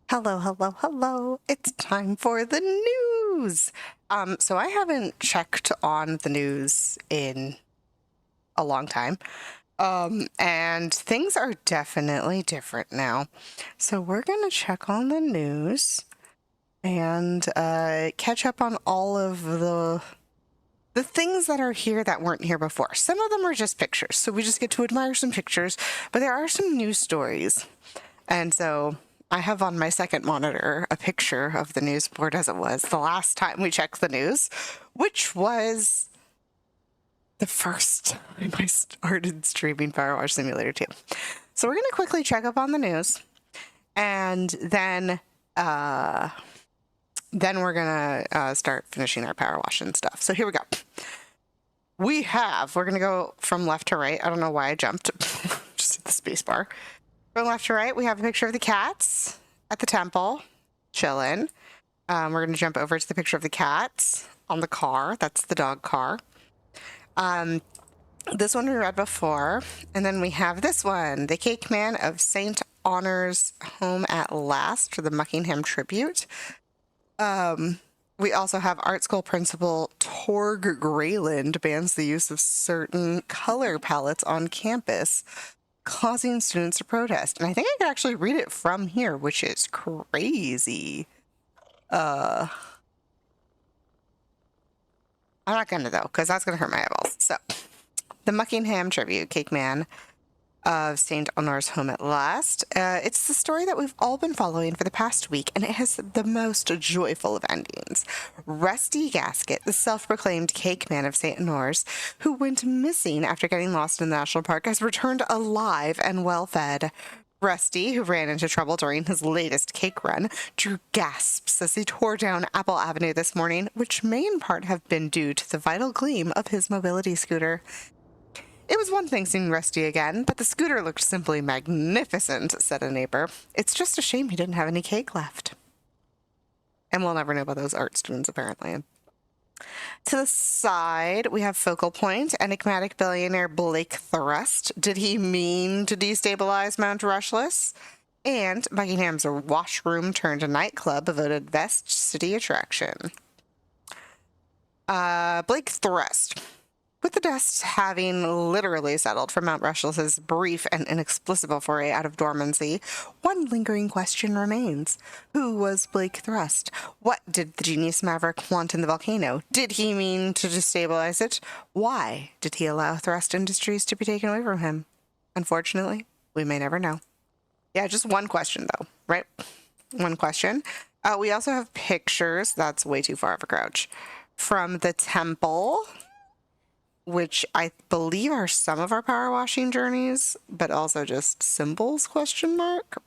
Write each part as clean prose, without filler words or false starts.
Hello, hello, hello. It's time for the news. So I haven't checked on the news in a long time. And things are definitely different now. So we're going to check on the news and catch up on all of the things that are here that weren't here before. Some of them are just pictures, so we just get to admire some pictures, but there are some news stories. And so I have on my second monitor a picture of the news board as it was the last time we checked the news, which was the first time I started streaming Powerwash Simulator 2. So we're going to quickly check up on the news, and then we're going to start finishing our power wash and stuff. So here we go. We're going to go from left to right. I don't know why I jumped. Just hit the space bar. From left to right, we have a picture of the cats at the temple, chilling. We're going to jump over to the picture of the cats on the car. That's the dog car. This one we read before. And then we have this one, the Cake Man of St. Honor's home at last for the Buckingham tribute. We also have art school principal Torg Grayland bans the use of certain color palettes on campus, causing students to protest. And I think I can actually read it from here, which is crazy. I'm not gonna though, because that's gonna hurt my eyeballs. So, the Buckingham tribute, Cake Man of St. Honor's home at last. It's the story that we've all been following for the past week, and it has the most joyful of endings. Rusty Gasket, the self-proclaimed Cake Man of St. Honor's, who went missing after getting lost in the national park, has returned alive and well-fed. Rusty, who ran into trouble during his latest cake run, drew gasps as he tore down Apple Avenue this morning, which may in part have been due to the vital gleam of his mobility scooter. It was one thing seeing Rusty again, but the scooter looked simply magnificent, said a neighbor. It's just a shame he didn't have any cake left. And we'll never know about those art students, apparently. To the side, we have Focal Point, enigmatic billionaire Blake Thrust. Did he mean to destabilize Mount Rushless? And Buckingham's washroom turned nightclub voted best city attraction. Blake Thrust. With the dust having literally settled from Mount Rushless's brief and inexplicable foray out of dormancy, one lingering question remains. Who was Blake Thrust? What did the genius maverick want in the volcano? Did he mean to destabilize it? Why did he allow Thrust Industries to be taken away from him? Unfortunately, we may never know. Yeah, just one question, though, right? One question. We also have pictures. That's way too far of a crouch. From the temple, which I believe are some of our power washing journeys, but also just symbols, question mark.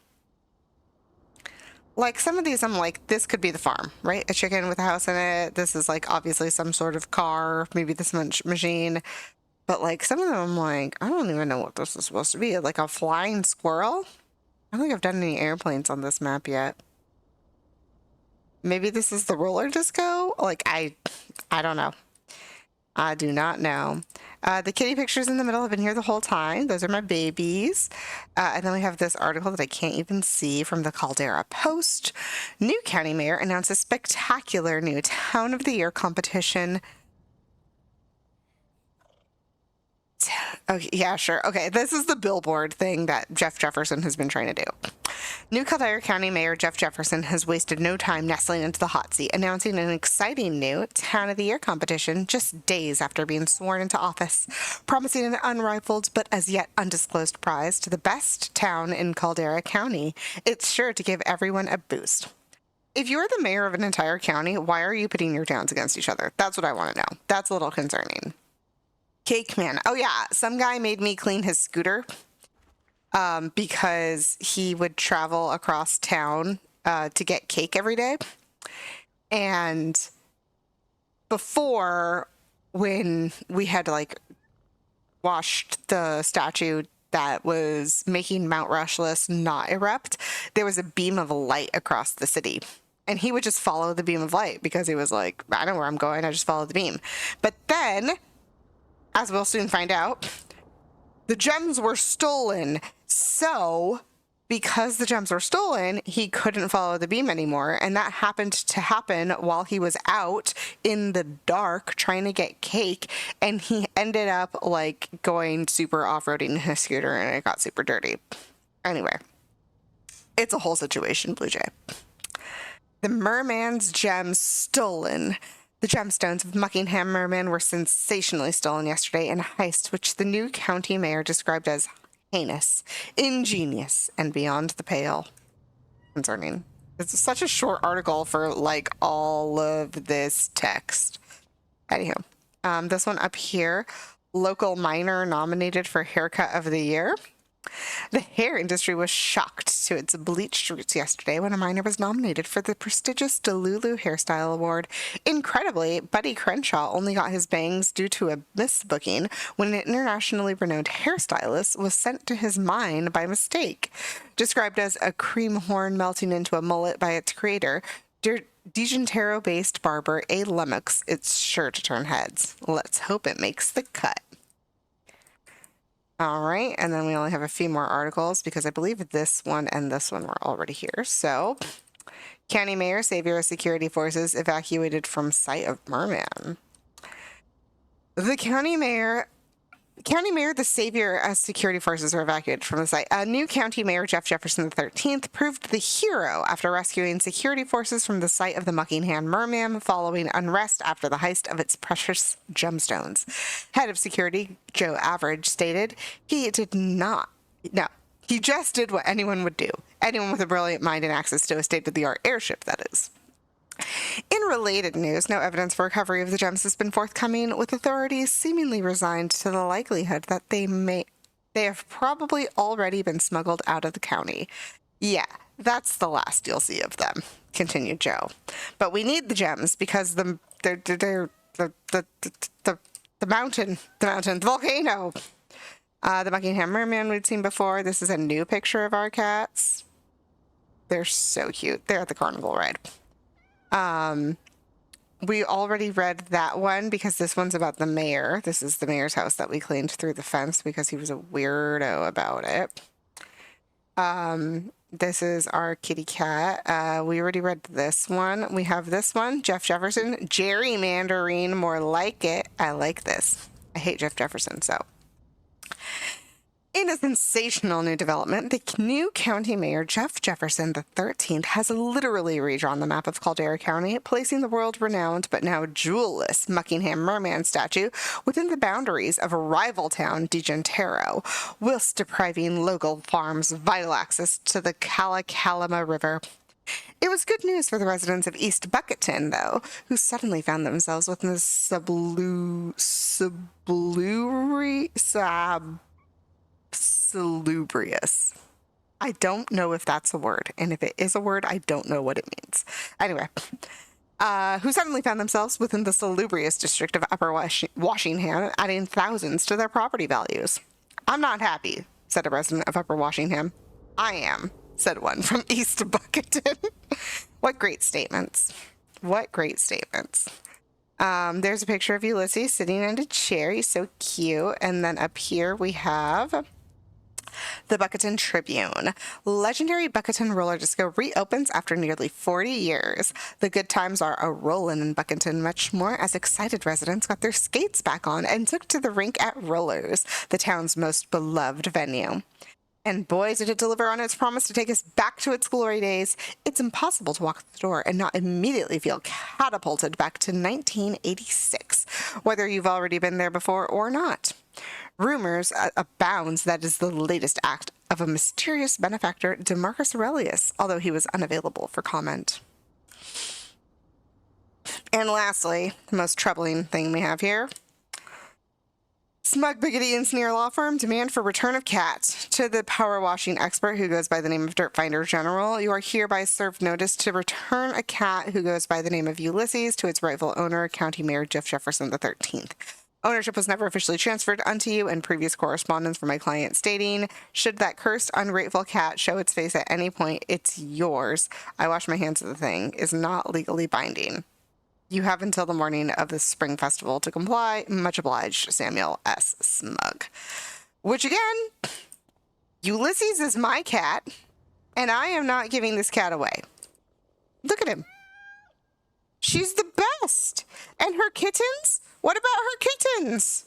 Like some of these, I'm like, this could be the farm, right? A chicken with a house in it. This is like obviously some sort of car, maybe this machine. But like some of them, I'm like, I don't even know what this is supposed to be. Like a flying squirrel? I don't think I've done any airplanes on this map yet. Maybe this is the roller disco? Like, I don't know. I do not know. The kitty pictures in the middle have been here the whole time. Those are my babies. And then we have this article that I can't even see from the Caldera Post. New county mayor announces spectacular new Town of the Year competition. Okay, yeah, sure. Okay, this is the billboard thing that Jeff Jefferson has been trying to do. New Caldera County Mayor Jeff Jefferson has wasted no time nestling into the hot seat, announcing an exciting new Town of the Year competition just days after being sworn into office, promising an unrivaled but as yet undisclosed prize to the best town in Caldera County. It's sure to give everyone a boost. If you're the mayor of an entire county, why are you pitting your towns against each other? That's what I want to know. That's a little concerning. Cake Man. Oh yeah, some guy made me clean his scooter because he would travel across town to get cake every day. And before, when we had like washed the statue that was making Mount Rushless not erupt, there was a beam of light across the city. And he would just follow the beam of light because he was like, I know where I'm going, I just follow the beam. But then, as we'll soon find out, the gems were stolen. So because the gems were stolen, he couldn't follow the beam anymore. And that happened to happen while he was out in the dark trying to get cake. And he ended up like going super off-roading in his scooter and it got super dirty. Anyway, it's a whole situation, Blue Jay. The merman's gems stolen. The gemstones of Buckingham Merman were sensationally stolen yesterday in a heist, which the new county mayor described as heinous, ingenious, and beyond the pale. Concerning. It's such a short article for like all of this text. Anywho, this one up here, local miner nominated for haircut of the year. The hair industry was shocked to its bleached roots yesterday when a miner was nominated for the prestigious Delulu Hairstyle Award. Incredibly, Buddy Crenshaw only got his bangs due to a misbooking when an internationally renowned hairstylist was sent to his mine by mistake. Described as a cream horn melting into a mullet by its creator, DeGentero-based barber A. Lummox, it's sure to turn heads. Let's hope it makes the cut. All right, and then we only have a few more articles because I believe this one and this one were already here. So, County Mayor, savior of security forces, evacuated from site of Merman. The County Mayor, the savior as security forces were evacuated from the site. New County Mayor Jeff Jefferson XIII proved the hero after rescuing security forces from the site of the Buckingham Merman following unrest after the heist of its precious gemstones. Head of security Joe Average stated he just did what anyone would do. Anyone with a brilliant mind and access to a state-of-the-art airship, that is. In related news, no evidence for recovery of the gems has been forthcoming, with authorities seemingly resigned to the likelihood that they have probably already been smuggled out of the county. Yeah, that's the last you'll see of them, continued Joe. But we need the gems because the volcano. The Buckingham Merman we'd seen before. This is a new picture of our cats. They're so cute. They're at the carnival ride. We already read that one because this one's about the mayor. This is the mayor's house that we cleaned through the fence because he was a weirdo about it. This is our kitty cat. We already read this one. We have this one, Jeff Jefferson, gerrymandering, more like it. I like this. I hate Jeff Jefferson, so. In a sensational new development, the new county mayor, Jeff Jefferson XIII, has literally redrawn the map of Caldera County, placing the world-renowned but now jewelless Buckingham Merman statue within the boundaries of a rival town, DeGentero, whilst depriving local farms vital access to the Kalama River. It was good news for the residents of East Bucketton, though, who suddenly found themselves within the salubrious. I don't know if that's a word, and if it is a word, I don't know what it means. Anyway, who suddenly found themselves within the salubrious district of Upper Washingham, adding thousands to their property values. I'm not happy, said a resident of Upper Washingham. I am, said one from East Bucketton. What great statements. What great statements. There's a picture of Ulysses sitting in a chair. He's so cute. And then up here we have the Bucketton Tribune. Legendary Bucketton roller disco reopens after nearly 40 years. The good times are a-rollin' in Bucketton, much more as excited residents got their skates back on and took to the rink at Rollers, the town's most beloved venue. And boy, did it deliver on its promise to take us back to its glory days. It's impossible to walk the door and not immediately feel catapulted back to 1986, whether you've already been there before or not. Rumors abounds that is the latest act of a mysterious benefactor, DeMarcus Aurelius, although he was unavailable for comment. And lastly, the most troubling thing we have here. Smug, biggity, and sneer law firm demand for return of cat. To the power washing expert who goes by the name of Dirt Finder General, you are hereby served notice to return a cat who goes by the name of Ulysses to its rightful owner, County Mayor Jeff Jefferson XIII. Ownership was never officially transferred unto you, and previous correspondence from my client stating, should that cursed, ungrateful cat show its face at any point, it's yours. I wash my hands of the thing. Is not legally binding. You have until the morning of the spring festival to comply. Much obliged, Samuel S. Smug. Which again, Ulysses is my cat. And I am not giving this cat away. Look at him. She's the best. And her kittens? What about her kittens?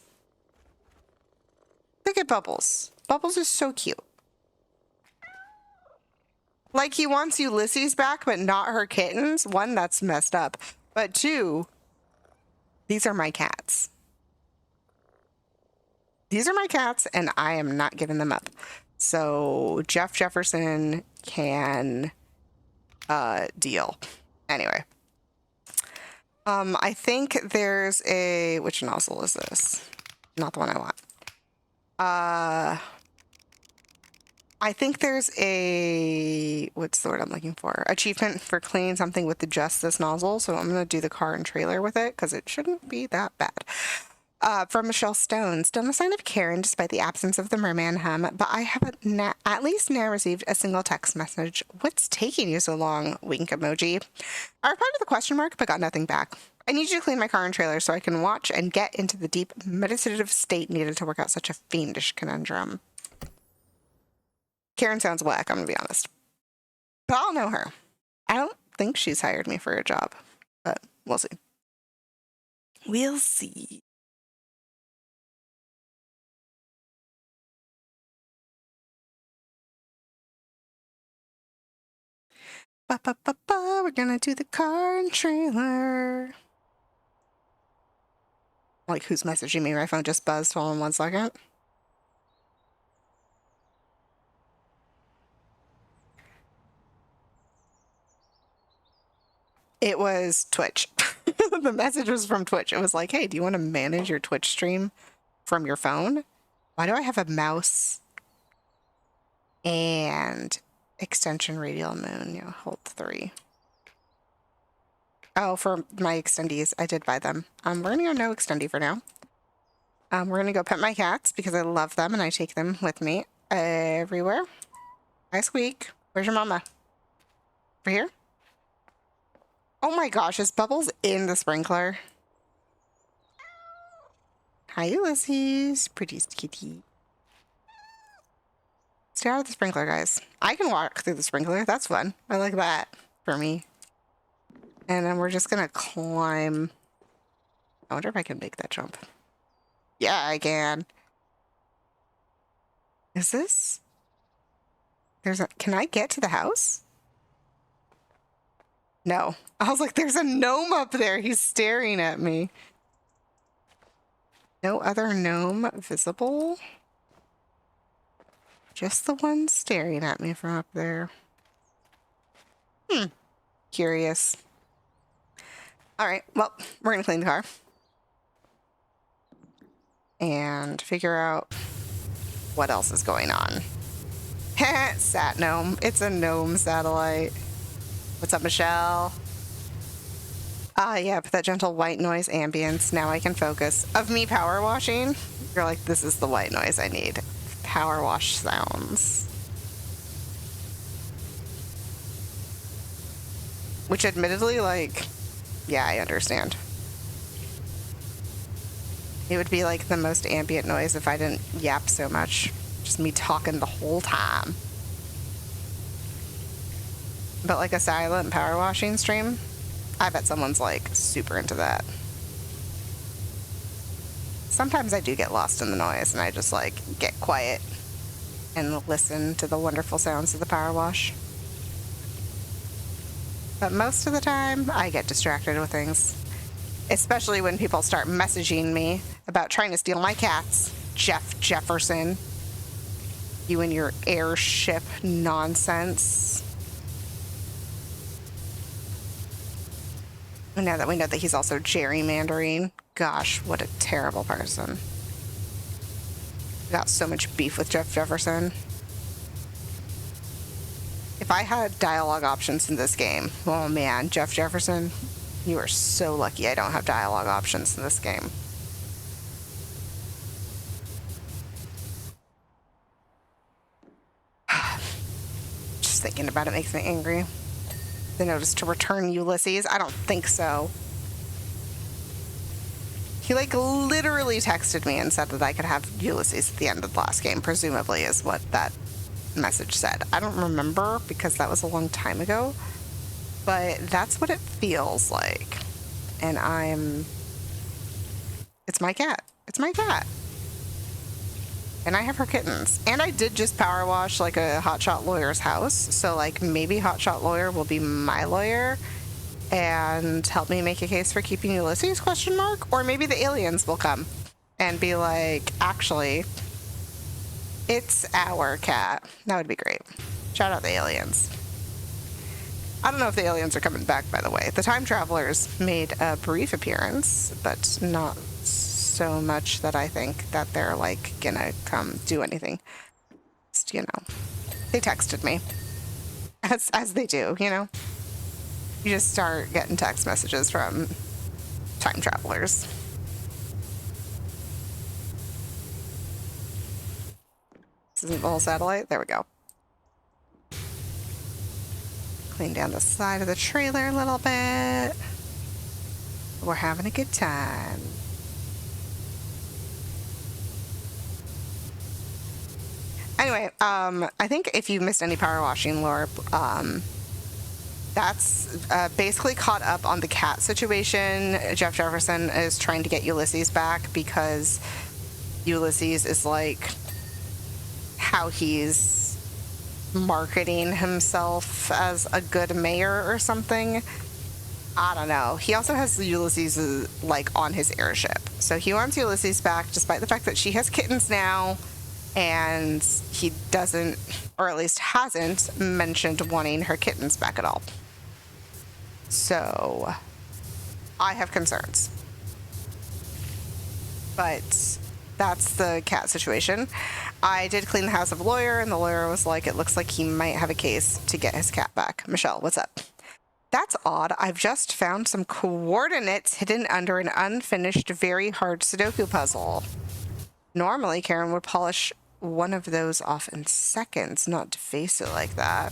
Look at Bubbles. Bubbles is so cute. Like, he wants Ulysses back, but not her kittens. One, that's messed up. But two, these are my cats. These are my cats, and I am not giving them up. So Jeff Jefferson can deal. Anyway. I think there's a... Which nozzle is this? Not the one I want. I think there's a... What's the word I'm looking for? Achievement for cleaning something with just this nozzle. So I'm going to do the car and trailer with it because it shouldn't be that bad. From Michelle Stone, still no sign of Karen despite the absence of the merman hum, but I have at least now received a single text message. What's taking you so long? Wink emoji. I replied with a question mark, but got nothing back. I need you to clean my car and trailer so I can watch and get into the deep meditative state needed to work out such a fiendish conundrum. Karen sounds whack, I'm gonna be honest. But I'll know her. I don't think she's hired me for a job, but we'll see. We'll see. We're gonna do the car and trailer. Like, who's messaging me? My phone just buzzed. Hold on 1 second. It was Twitch. The message was from Twitch. It was like, hey, do you want to manage your Twitch stream from your phone? Why do I have a mouse and extension radial moon? Hold 3. Oh, for my extendies, I did buy them. We're gonna go no extendy for now. We're gonna go pet my cats because I love them and I take them with me everywhere. Hi, Squeak. Where's your mama? Over here? Oh my gosh, is Bubbles in the sprinkler? Hi, Ulysses. Pretty kitty. Stay out of the sprinkler, guys. I can walk through the sprinkler. That's fun. I like that for me. And then we're just gonna climb. I wonder if I can make that jump. Yeah, I can. Is this? Can I get to the house? No. I was like, there's a gnome up there. He's staring at me. No other gnome visible. Just the one staring at me from up there. Curious. All right, well, we're gonna clean the car. And figure out what else is going on. Sat gnome. It's a gnome satellite. What's up, Michelle? Ah, yep, that gentle white noise ambience. Now I can focus. Of me power washing, you're like, this is the white noise I need. Power wash sounds. Which admittedly, like, yeah, I understand. It would be like the most ambient noise if I didn't yap so much. Just me talking the whole time. But like a silent power washing stream, I bet someone's like super into that. Sometimes I do get lost in the noise and I just like get quiet and listen to the wonderful sounds of the power wash. But most of the time, I get distracted with things. Especially when people start messaging me about trying to steal my cats. Jeff Jefferson. You and your airship nonsense. And now that we know that he's also gerrymandering, gosh, what a terrible person. Got so much beef with Jeff Jefferson. If I had dialogue options in this game, oh man, Jeff Jefferson, you are so lucky I don't have dialogue options in this game. Just thinking about it makes me angry. The notice to return Ulysses? I don't think so. He like literally texted me and said that I could have Ulysses at the end of the last game, presumably is what that message said. I don't remember because that was a long time ago, but that's what it feels like. And it's my cat. It's my cat. And I have her kittens. And I did just power wash like a hotshot lawyer's house. So like maybe hotshot lawyer will be my lawyer and help me make a case for keeping Ulysses, ? Or maybe the aliens will come and be like, actually, it's our cat. That would be great. Shout out the aliens. I don't know if the aliens are coming back, by the way. The time travelers made a brief appearance, but not so much that I think that they're like gonna come do anything. Just, you know, they texted me as they do, you know. You just start getting text messages from time travelers. This isn't the whole satellite. There we go. Clean down the side of the trailer a little bit. We're having a good time. Anyway, I think if you missed any power washing lore, that's basically caught up on the cat situation. Jeff Jefferson is trying to get Ulysses back because Ulysses is like how he's marketing himself as a good mayor or something. I don't know. He also has Ulysses like on his airship. So he wants Ulysses back despite the fact that she has kittens now. And he doesn't, or at least hasn't, mentioned wanting her kittens back at all. So, I have concerns. But that's the cat situation. I did clean the house of a lawyer, and the lawyer was like, it looks like he might have a case to get his cat back. Michelle, what's up? That's odd. I've just found some coordinates hidden under an unfinished, very hard Sudoku puzzle. Normally, Karen would polish one of those off in seconds, not deface it like that.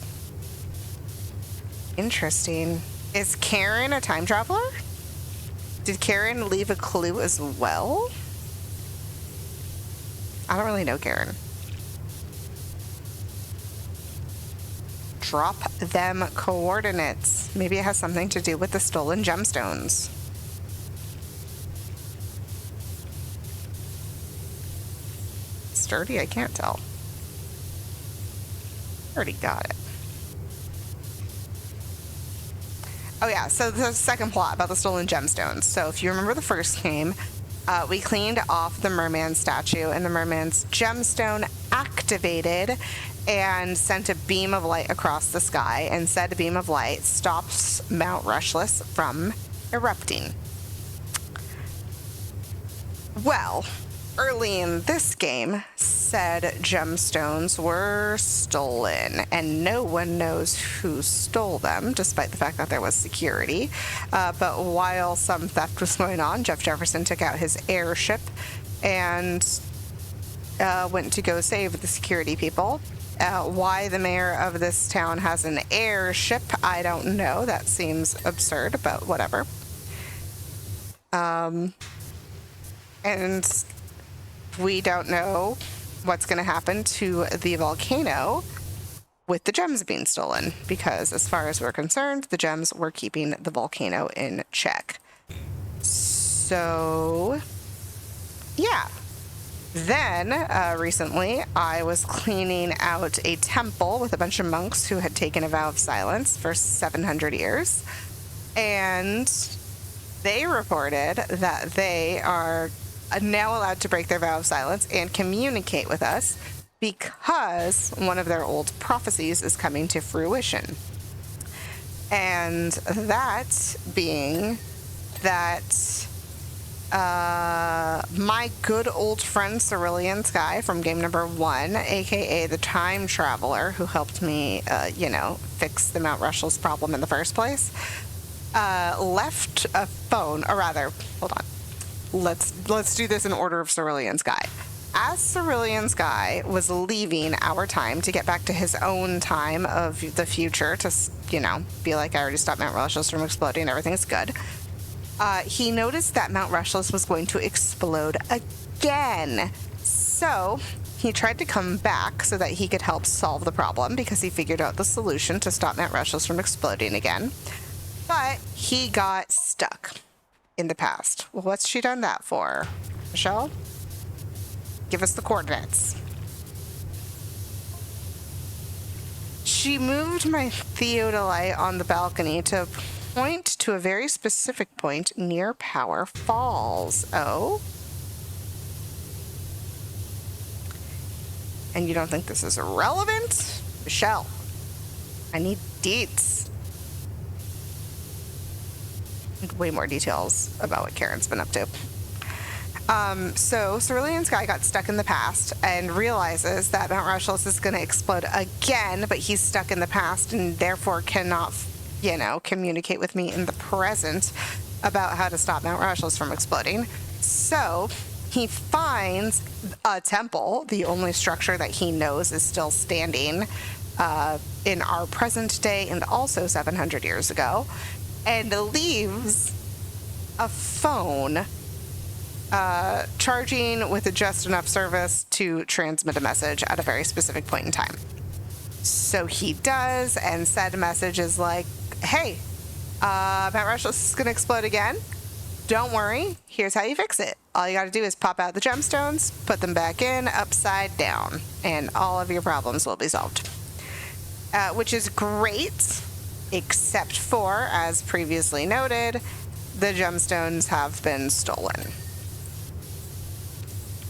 Interesting. Is Karen a time traveler? Did Karen leave a clue as well? I don't really know Karen. Drop them coordinates. Maybe it has something to do with the stolen gemstones. Sturdy? I can't tell. Already got it. Oh yeah, so the second plot about the stolen gemstones. So if you remember the first game, we cleaned off the merman statue and the merman's gemstone activated and sent a beam of light across the sky, and said beam of light stops Mount Rushless from erupting. Well, early in this game, said gemstones were stolen, and no one knows who stole them, despite the fact that there was security. But while some theft was going on, Jeff Jefferson took out his airship and went to go save the security people. Why the mayor of this town has an airship, I don't know. That seems absurd, but whatever. And we don't know what's going to happen to the volcano with the gems being stolen, because as far as we're concerned, the gems were keeping the volcano in check. So, yeah. Then, recently, I was cleaning out a temple with a bunch of monks who had taken a vow of silence for 700 years, and they reported that they are now allowed to break their vow of silence and communicate with us because one of their old prophecies is coming to fruition. And that being that my good old friend Cerulean Sky from game number 1, aka the time traveler who helped me, fix the Mount Rushless problem in the first place, left a phone, or rather, hold on. Let's do this in order of Cerulean Sky. As Cerulean Sky was leaving our time to get back to his own time of the future to, be like, I already stopped Mount Rushless from exploding, everything's good. He noticed that Mount Rushless was going to explode again. So he tried to come back so that he could help solve the problem because he figured out the solution to stop Mount Rushmore from exploding again. But he got stuck in the past. Well, what's she done that for? Michelle? Give us the coordinates. She moved my theodolite on the balcony to point to a very specific point near Power Falls. Oh? And you don't think this is relevant? Michelle, I need deets. Way more details about what Karen's been up to. So Cerulean Sky got stuck in the past and realizes that Mount Rushmore is going to explode again, but he's stuck in the past and therefore cannot, you know, communicate with me in the present about how to stop Mount Rushmore from exploding. So he finds a temple, the only structure that he knows is still standing in our present day and also 700 years ago, and leaves a phone charging with just enough service to transmit a message at a very specific point in time. So he does, and said message is like, hey, Mount Rushmore is going to explode again. Don't worry, here's how you fix it. All you got to do is pop out the gemstones, put them back in upside down, and all of your problems will be solved. Which is great, except for, as previously noted, the gemstones have been stolen.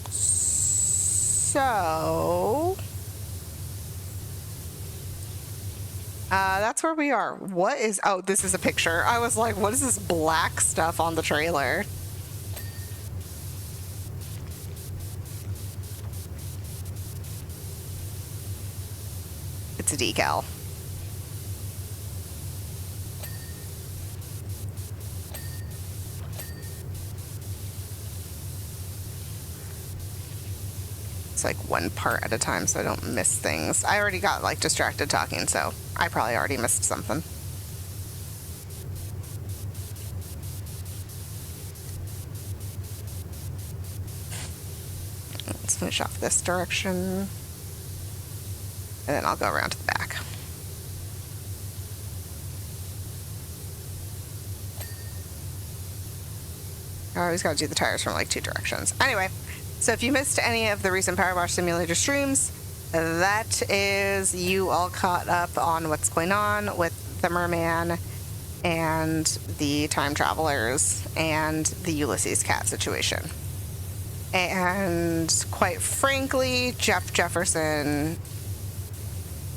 So that's where we are. What is, oh, this is a picture. I was like, what is this black stuff on the trailer? It's a decal. Like one part at a time so I don't miss things. I already got like distracted talking, so I probably already missed something. Let's finish off this direction and then I'll go around to the back. I always gotta do the tires from like two directions. Anyway, so if you missed any of the recent Powerwash Simulator streams, that is you all caught up on what's going on with the merman and the time travelers and the Ulysses cat situation. And quite frankly, Jeff Jefferson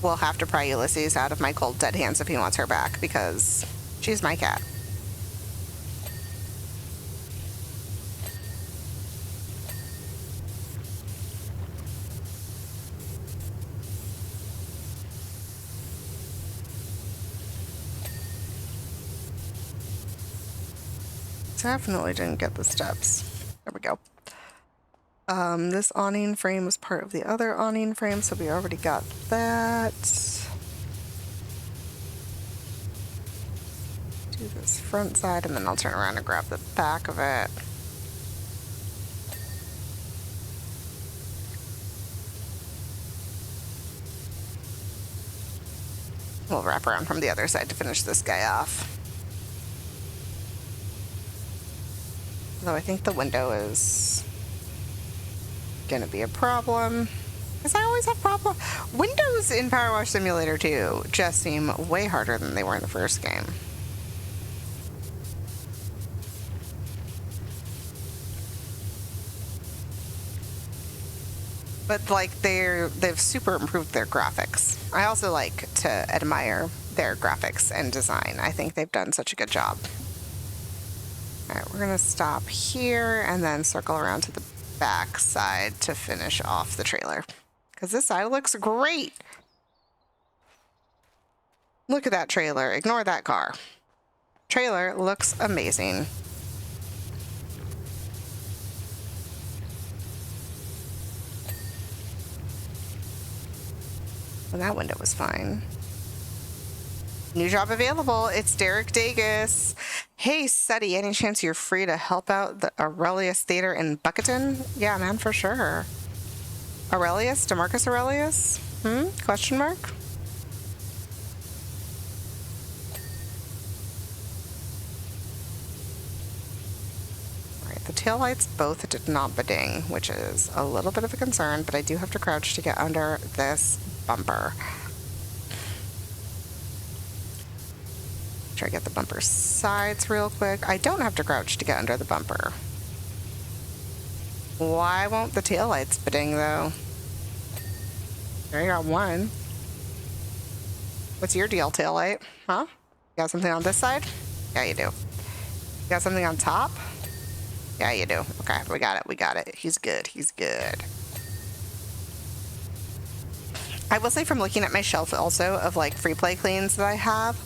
will have to pry Ulysses out of my cold dead hands if he wants her back, because she's my cat. Definitely didn't get the steps. There we go. This awning frame was part of the other awning frame, so we already got that. Do this front side, and then I'll turn around and grab the back of it. We'll wrap around from the other side to finish this guy off. Though I think the window is gonna be a problem, because I always have problems. Windows in Powerwash Simulator 2 just seem way harder than they were in the first game. But like they've super improved their graphics. I also like to admire their graphics and design. I think they've done such a good job. All right, we're gonna stop here and then circle around to the back side to finish off the trailer, because this side looks great. Look at that trailer. Ignore that car. Trailer looks amazing. Well, that window was fine. New job available. It's Derek Dagus. Hey, Seti, any chance you're free to help out the Aurelius Theater in Bucketon? Yeah, man, for sure. Aurelius? DeMarcus Aurelius? Question mark? Alright, the taillights both did not beding, which is a little bit of a concern, but I do have to crouch to get under this bumper. Try to get the bumper sides real quick. I don't have to crouch to get under the bumper. Why won't the taillights beding though? There you got one. What's your deal, taillight? Huh? You got something on this side? Yeah, you do. You got something on top? Yeah, you do. Okay, we got it. We got it. He's good. He's good. I will say from looking at my shelf also of like free play cleans that I have,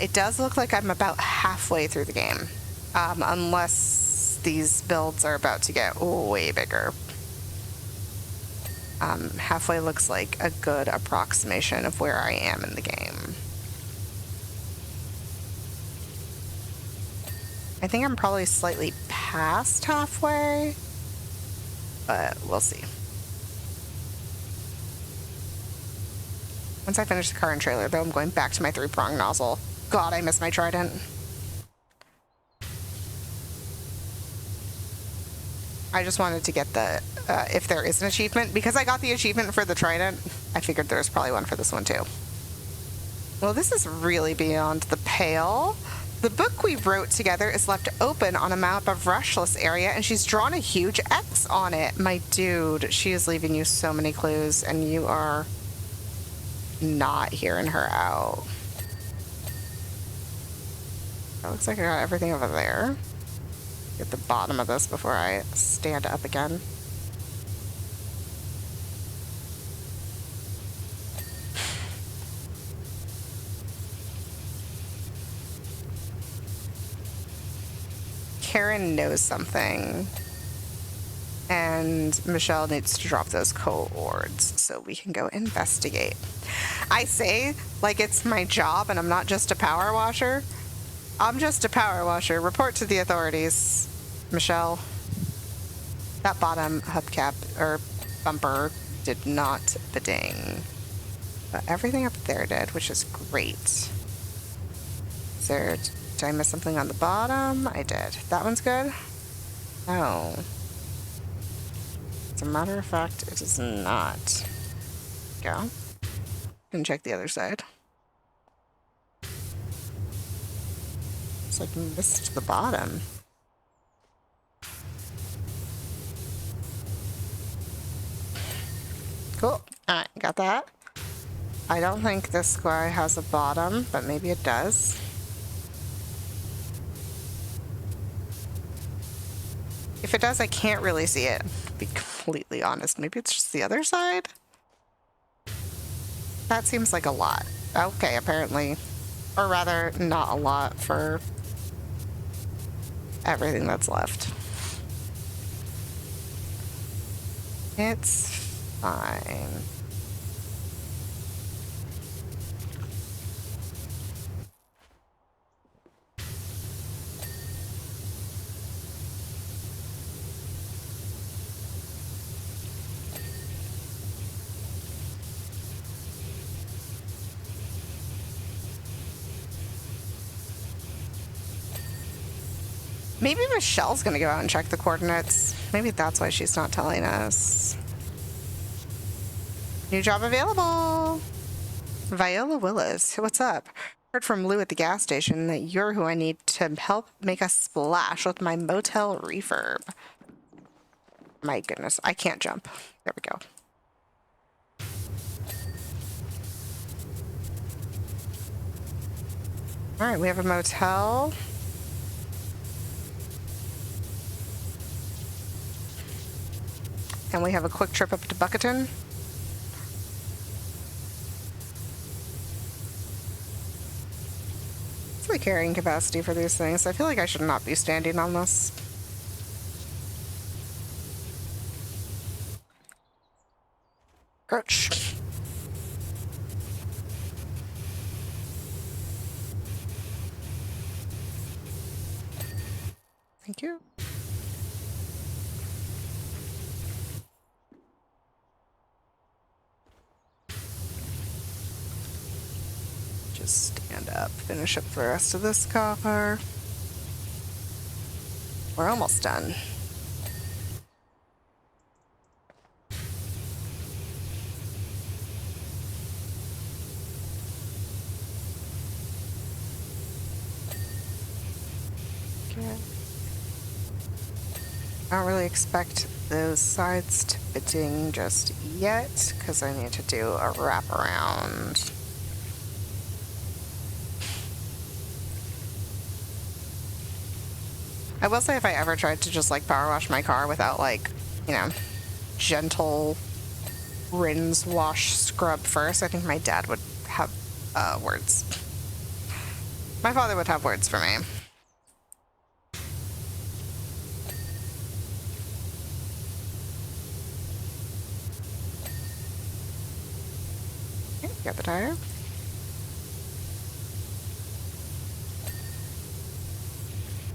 it does look like I'm about halfway through the game. Unless these builds are about to get way bigger. Halfway looks like a good approximation of where I am in the game. I think I'm probably slightly past halfway, but we'll see. Once I finish the car and trailer, though, I'm going back to my 3-prong nozzle. God, I miss my trident. I just wanted to get the, if there is an achievement, because I got the achievement for the trident, I figured there's probably one for this one too. Well, this is really beyond the pale. The book we wrote together is left open on a map of Rushless area, and she's drawn a huge X on it. My dude, she is leaving you so many clues, and you are not hearing her out. It looks like I got everything over there. Get the bottom of this before I stand up again. Karen knows something, and Michelle needs to drop those coords so we can go investigate. I say like it's my job and I'm not just a power washer. I'm just a power washer. Report to the authorities, Michelle. That bottom hubcap or bumper did not beding, but everything up there did, which is great. Is there, did I miss something on the bottom? I did. That one's good? No. As a matter of fact, it is not. Go. And check the other side. It's like missed the bottom. Cool. Alright, got that. I don't think this guy has a bottom, but maybe it does. If it does, I can't really see it, to be completely honest. Maybe it's just the other side? That seems like a lot. Okay, apparently. Or rather, not a lot for everything that's left. It's fine. Maybe Michelle's gonna go out and check the coordinates. Maybe that's why she's not telling us. New job available! Viola Willis, what's up? Heard from Lou at the gas station that you're who I need to help make a splash with my motel refurb. My goodness, I can't jump. There we go. All right, we have a motel. And we have a quick trip up to Bucketon. What's the carrying capacity for these things? I feel like I should not be standing on this. Crouch. Thank you. stand up, finish up the rest of this copper. We're almost done. Okay. I don't really expect those sides to be ding just yet, because I need to do a wraparound. I will say if I ever tried to just like power wash my car without like, you know, gentle rinse, wash, scrub first, I think my dad would have words. My father would have words for me. Okay, got the tire.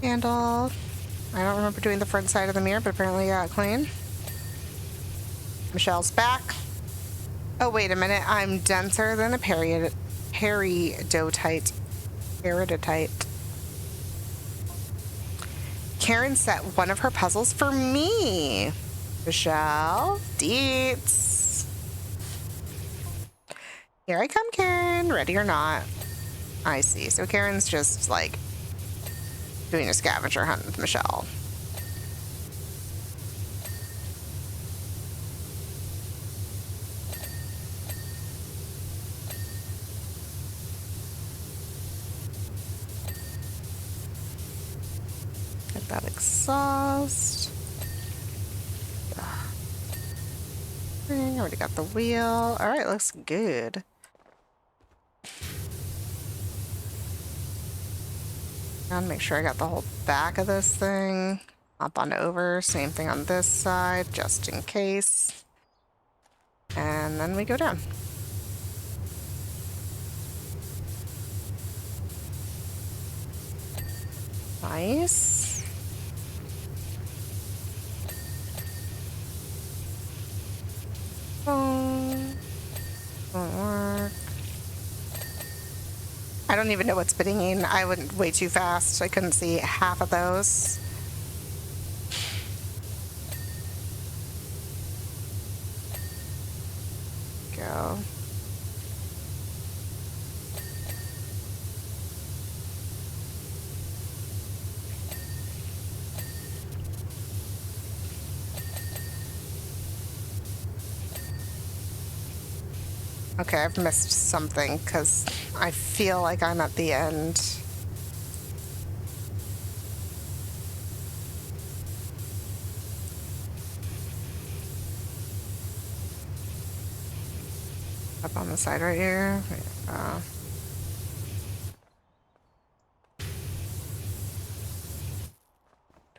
Handle. I don't remember doing the front side of the mirror, but apparently I got it clean. Michelle's back. Oh, wait a minute. I'm denser than a peridotite. Karen set one of her puzzles for me. Michelle. Deets. Here I come, Karen. Ready or not. I see. So Karen's just like doing a scavenger hunt with Michelle. Get that exhaust. I already got the wheel. All right, looks good. And make sure I got the whole back of this thing. Hop on over. Same thing on this side, just in case. And then we go down. Nice. Won't work. I don't even know what's bidding. I went way too fast. I couldn't see half of those. Go. Okay, I've missed something because I feel like I'm at the end. Up on the side right here. Do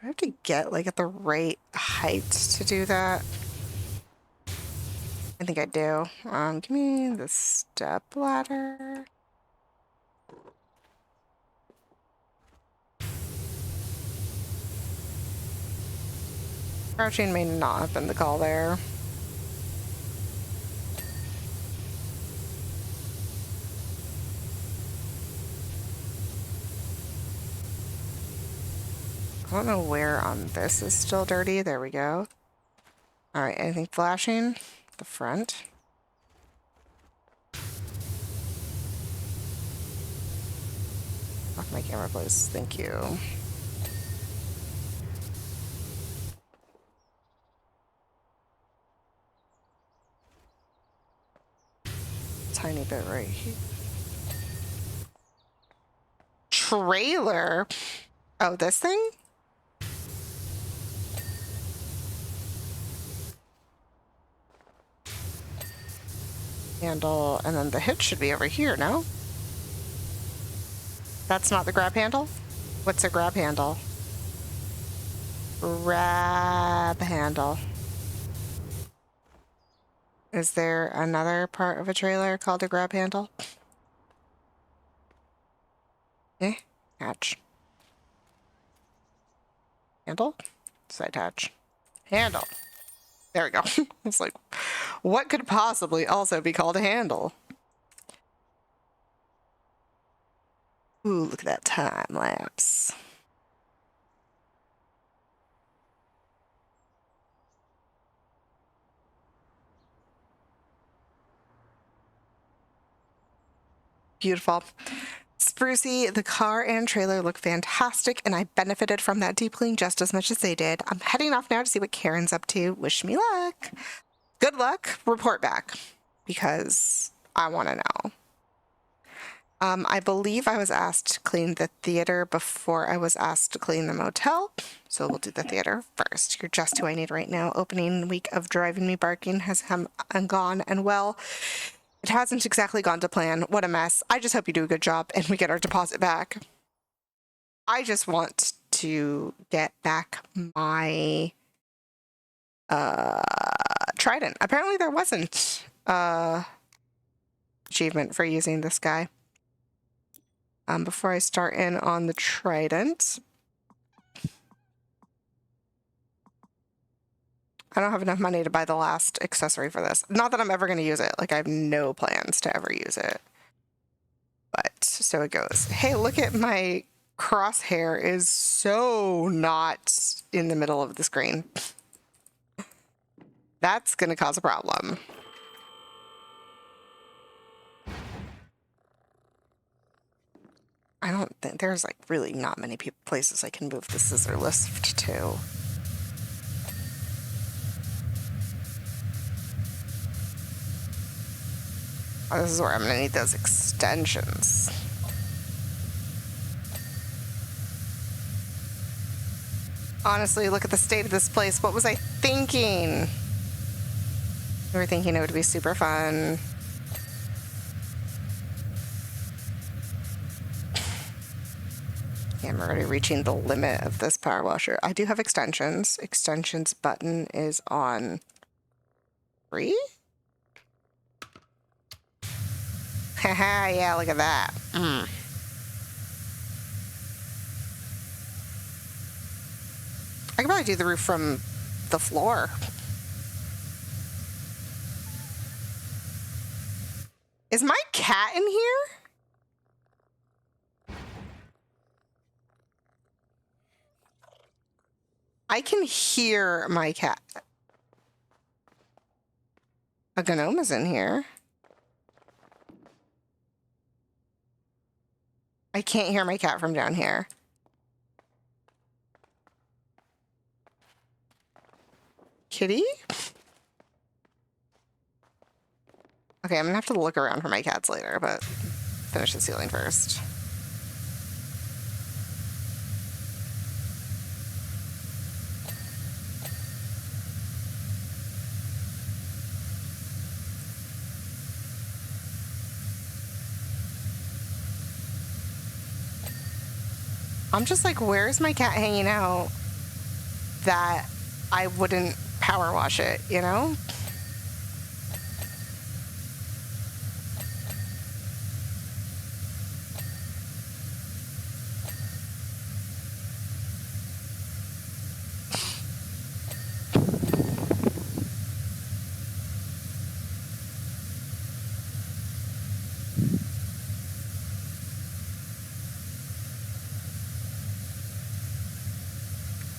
I have to get like at the right height to do that? I think I do. Give me the step ladder. Crouching may not have been the call there. I don't know where on this is still dirty. There we go. All right, anything flashing? The front. Off my camera, please. Thank you. Tiny bit right here. Trailer? Oh, this thing? Handle, and then the hitch should be over here, no? That's not the grab handle? What's a grab handle? Grab handle. Is there another part of a trailer called a grab handle? Eh? Hatch. Handle? Side hatch. Handle. There we go. It's like, what could possibly also be called a handle? Ooh, look at that time lapse. Beautiful. Sprucey, the car and trailer look fantastic, and I benefited from that deep clean just as much as they did. I'm heading off now to see what Karen's up to. Wish me luck. Good luck. Report back, because I want to know. I believe I was asked to clean the theater before I was asked to clean the motel, so we'll do the theater first. You're just who I need right now. Opening week of Driving Me Barking has gone, and well, it hasn't exactly gone to plan. What a mess. I just hope you do a good job and we get our deposit back. I just want to get back my trident. Apparently there wasn't achievement for using this guy. Before I start in on the trident, I don't have enough money to buy the last accessory for this. Not that I'm ever going to use it. Like, I have no plans to ever use it. But so it goes. Hey, look at my crosshair is so not in the middle of the screen. That's going to cause a problem. I don't think there's like really not many places I can move the scissor lift to. Oh, this is where I'm gonna need those extensions. Honestly, look at the state of this place. What was I thinking? We were thinking it would be super fun. Yeah, I'm already reaching the limit of this power washer. I do have extensions. Extensions button is on 3? Haha, yeah, look at that. I could probably do the roof from the floor. Is my cat in here? I can hear my cat. A gnome is in here. I can't hear my cat from down here. Kitty? Okay, I'm gonna have to look around for my cats later, but finish the ceiling first. I'm just like, where's my cat hanging out that I wouldn't power wash it, you know?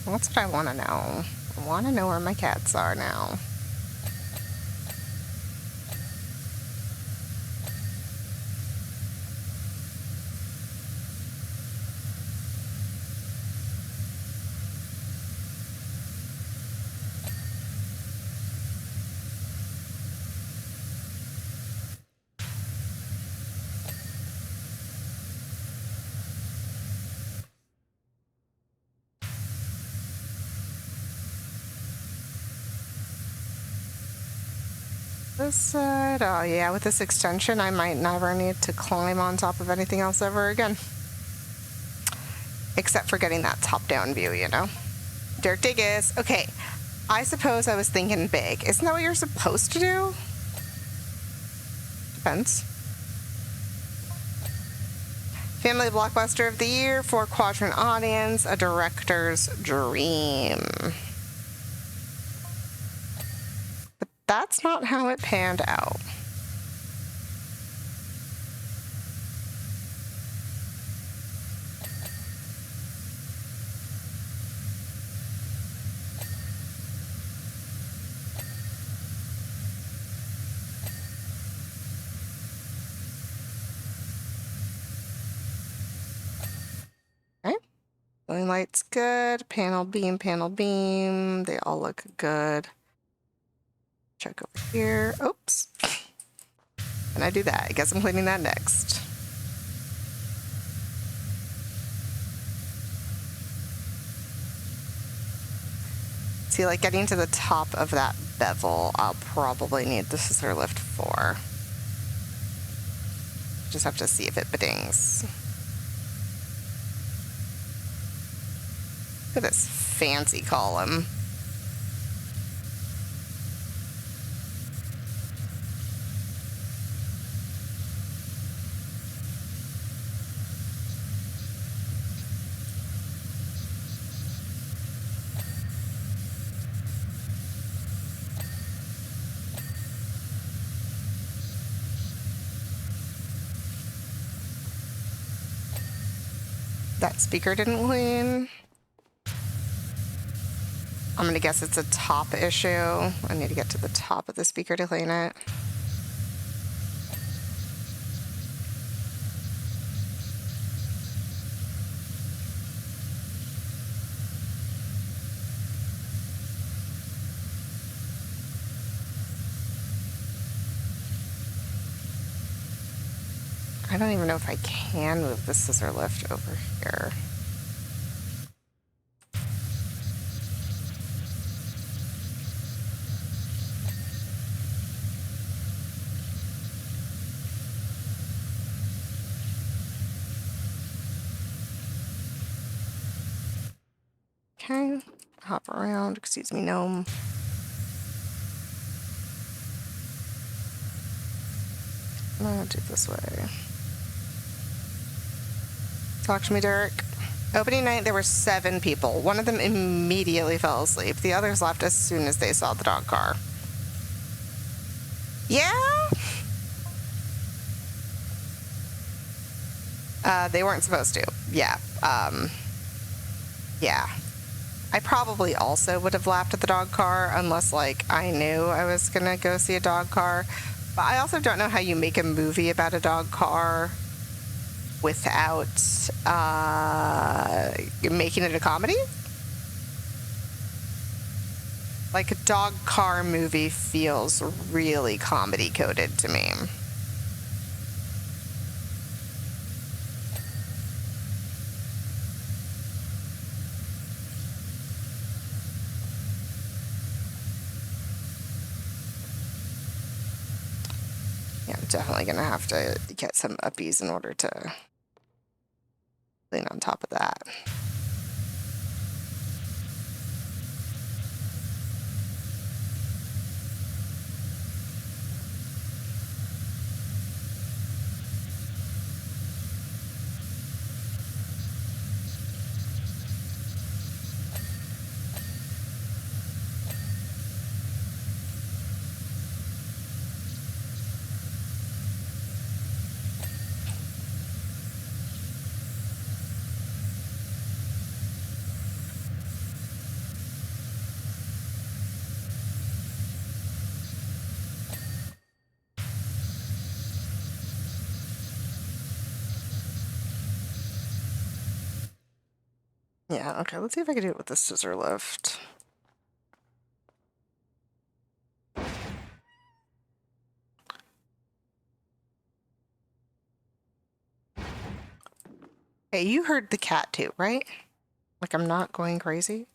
That's what I want to know. I want to know where my cats are now. This side, oh yeah, with this extension, I might never need to climb on top of anything else ever again. Except for getting that top-down view, you know? Dirk Diggis. Okay, I suppose I was thinking big. Isn't that what you're supposed to do? Depends. Family Blockbuster of the Year, 4-quadrant audience, a director's dream. But that's not how it panned out. Ceiling light's good. Panel beam, panel beam. They all look good. Check over here. Oops. And I do that. I guess I'm cleaning that next. See, like getting to the top of that bevel, I'll probably need the scissor lift for. Just have to see if it bedings. Look at this fancy column. That speaker didn't clean. I'm gonna guess it's a top issue. I need to get to the top of the speaker to clean it. I don't even know if I can move the scissor lift over here. Okay, hop around, excuse me, gnome. I'm gonna do it this way. Talk to me, Derek. Opening night, there were 7 people. One of them immediately fell asleep. The others left as soon as they saw the dog car. Yeah? They weren't supposed to. Yeah. Yeah. I probably also would have laughed at the dog car unless, like, I knew I was gonna go see a dog car. But I also don't know how you make a movie about a dog car without making it a comedy. Like, a dog car movie feels really comedy coded to me. Yeah, I'm definitely gonna have to get some uppies in order to clean on top of that. Yeah, okay, let's see if I can do it with the scissor lift. Hey, you heard the cat too, right? Like, I'm not going crazy.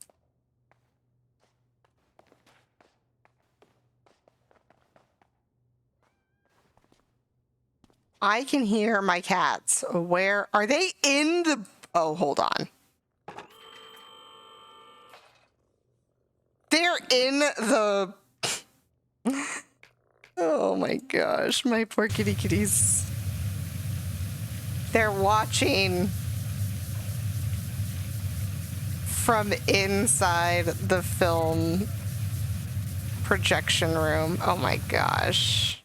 I can hear my cats. Where are they? In the... Oh, hold on. They're in the... Oh my gosh, my poor kitty kitties. They're watching from inside the film projection room. Oh my gosh.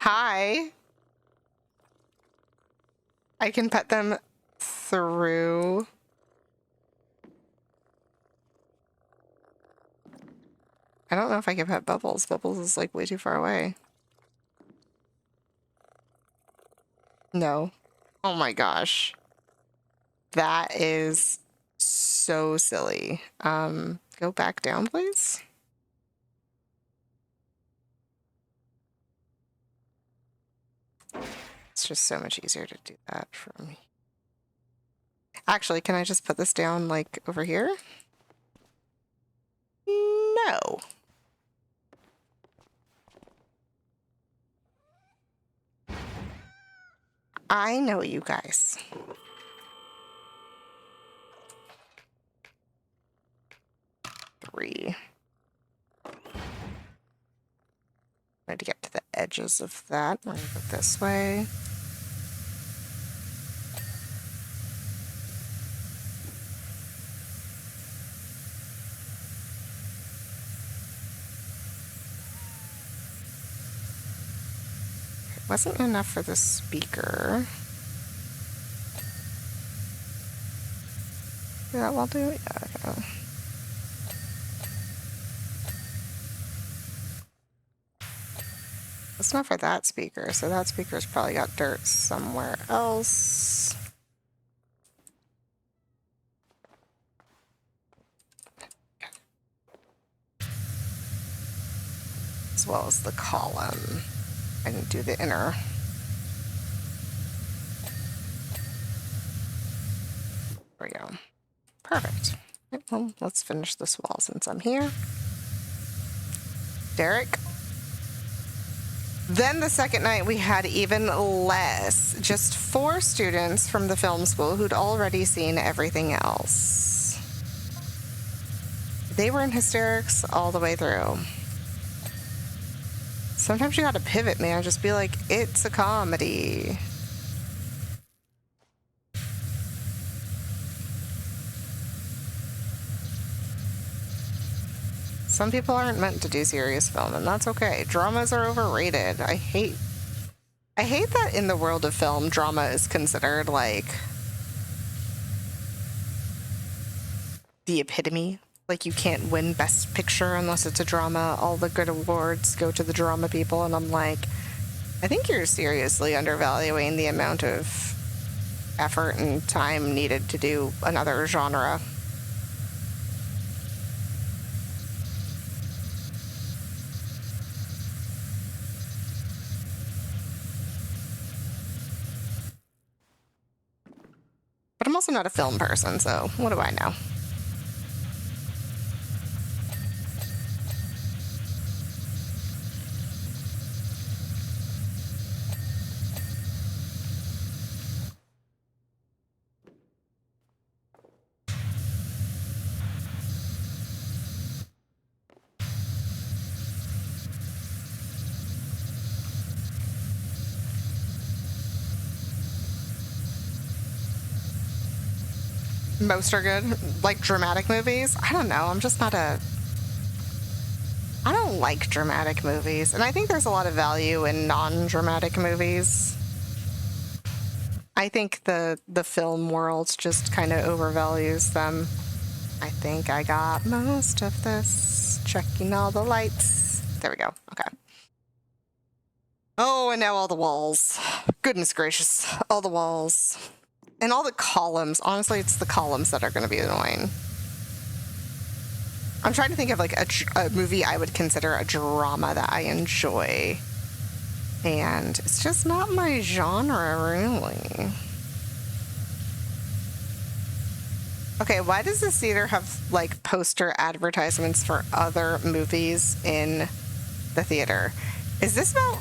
Hi. I can pet them through. I don't know if I can pet Bubbles. Bubbles is like way too far away. No. Oh my gosh. That is so silly. Go back down, please. It's just so much easier to do that for me. Actually, can I just put this down like over here? No. I know you guys. Three. I need to get to the edges of that. We're gonna go this way. It wasn't enough for the speaker. Yeah, we'll do it. Yeah, okay. It's not for that speaker, so that speaker's probably got dirt somewhere else. As well as the column. I can do the inner. There we go. Perfect. Right, well, let's finish this wall since I'm here. Derek. Then the second night we had even less. Just 4 students from the film school who'd already seen everything else. They were in hysterics all the way through. Sometimes you gotta pivot, man. Just be like, it's a comedy. Some people aren't meant to do serious film, and that's okay. Dramas are overrated. I hate that in the world of film, drama is considered like the epitome. Like, you can't win Best Picture unless it's a drama. All the good awards go to the drama people, and I'm like, I think you're seriously undervaluing the amount of effort and time needed to do another genre. But I'm also not a film person, so what do I know? Most are good. Like dramatic movies? I don't know. I'm just not a... I don't like dramatic movies. And I think there's a lot of value in non-dramatic movies. I think the film world just kind of overvalues them. I think I got most of this. Checking all the lights. There we go. Okay. Oh, and now all the walls. Goodness gracious. All the walls. And all the columns. Honestly, it's the columns that are going to be annoying. I'm trying to think of like a movie I would consider a drama that I enjoy. And it's just not my genre, really. Okay, why does this theater have like poster advertisements for other movies in the theater? Is this about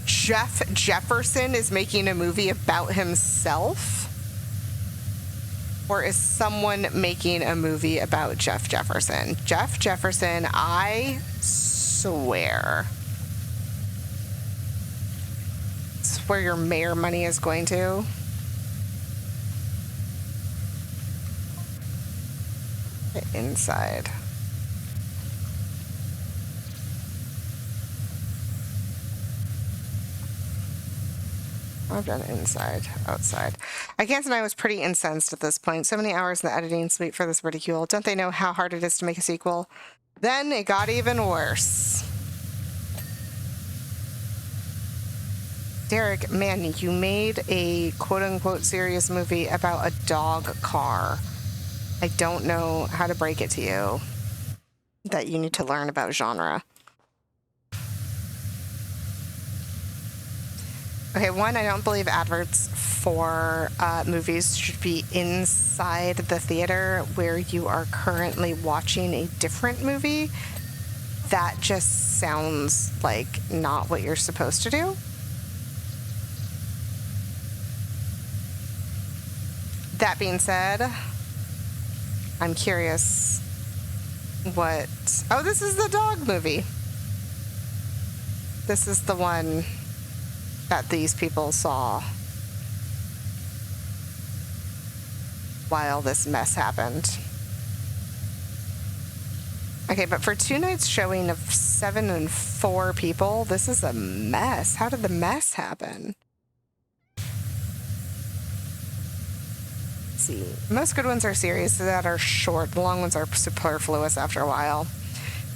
Jeff Jefferson is making a movie about himself? Or is someone making a movie about Jeff Jefferson? Jeff Jefferson, I swear. It's where your mayor money is going to. The inside. I've done inside, outside. I can't deny I was pretty incensed at this point. So many hours in the editing suite for this ridicule. Don't they know how hard it is to make a sequel? Then it got even worse. Derek, man, you made a quote-unquote serious movie about a dog car. I don't know how to break it to you that you need to learn about genre. Okay, one, I don't believe adverts for movies should be inside the theater where you are currently watching a different movie. That just sounds like not what you're supposed to do. That being said, I'm curious what... Oh, this is the dog movie. This is the one that these people saw while this mess happened. Okay, but for 2 nights showing of 7 and 4 people, this is a mess. How did the mess happen? Let's see. Most good ones are series that are short. The long ones are superfluous after a while.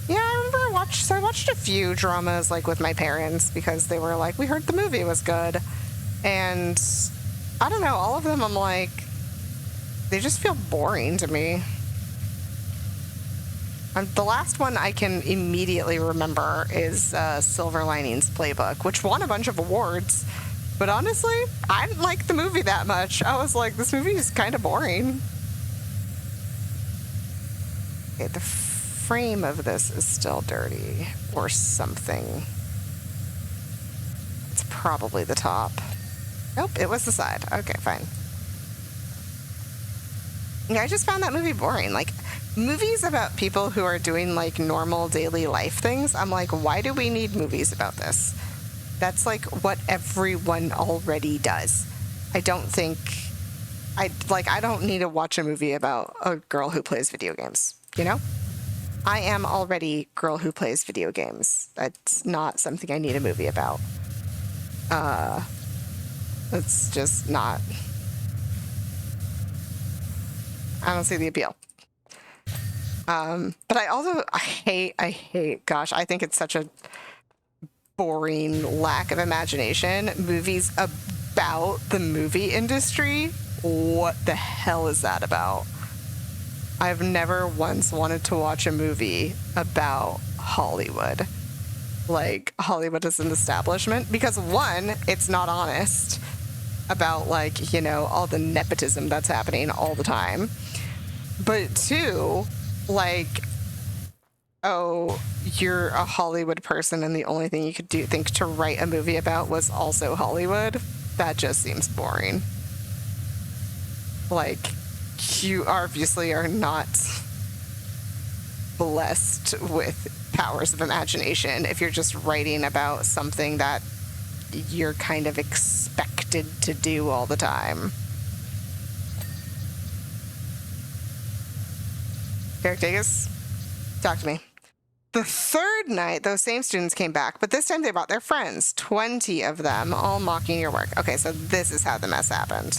Yeah, I remember I watched a few dramas like with my parents because they were like, we heard the movie was good. And I don't know, all of them I'm like, they just feel boring to me. The last one I can immediately remember is Silver Linings Playbook, which won a bunch of awards. But honestly, I didn't like the movie that much. I was like, this movie is kind of boring. Okay, the frame of this is still dirty or something. It's probably the top. Nope, it was the side. Okay, fine. Yeah, I just found that movie boring. Like, movies about people who are doing like normal daily life things, I'm like, why do we need movies about this? That's like what everyone already does. I don't think I don't need to watch a movie about a girl who plays video games, you know? I am already girl who plays video games. That's not something I need a movie about. It's just not. I don't see the appeal. But I hate, gosh, I think it's such a boring lack of imagination. Movies about the movie industry. What the hell is that about? I've never once wanted to watch a movie about Hollywood. Like, Hollywood as an establishment. Because one, it's not honest about, like, you know, all the nepotism that's happening all the time. But two, like, oh, you're a Hollywood person and the only thing you could think to write a movie about was also Hollywood. That just seems boring. Like, you obviously are not blessed with powers of imagination if you're just writing about something that you're kind of expected to do all the time. Derek Dagus, talk to me. The third night, those same students came back, but this time they brought their friends, 20 of them, all mocking your work. Okay, so this is how the mess happened.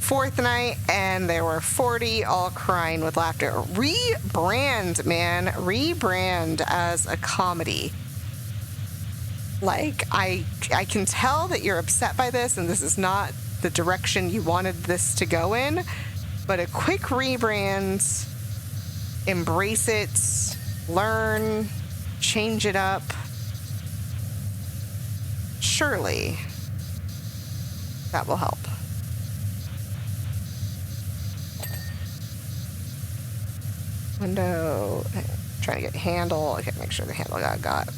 Fourth night, and there were 40 all crying with laughter. Rebrand, man. Rebrand as a comedy. Like, I can tell that you're upset by this, and this is not the direction you wanted this to go in, but a quick rebrand, embrace it, learn, change it up. Surely that will help. Window, trying to get handle. Okay, make sure the handle got.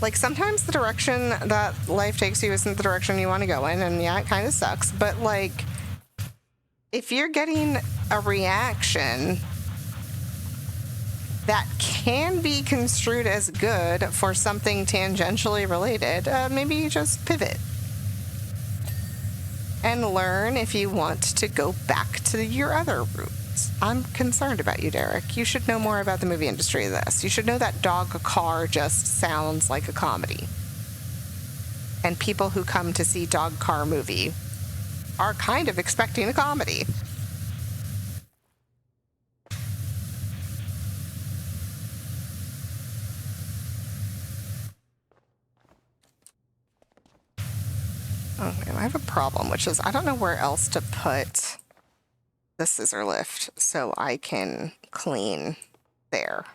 Like, sometimes the direction that life takes you isn't the direction you want to go in, and yeah, it kind of sucks, but like, if you're getting a reaction that can be construed as good for something tangentially related, maybe you just pivot and learn if you want to go back to your other route. I'm concerned about you, Derek. You should know more about the movie industry than this. You should know that Dog Car just sounds like a comedy. And people who come to see Dog Car movie are kind of expecting a comedy. Okay, I have a problem, which is I don't know where else to put the scissor lift so I can clean there.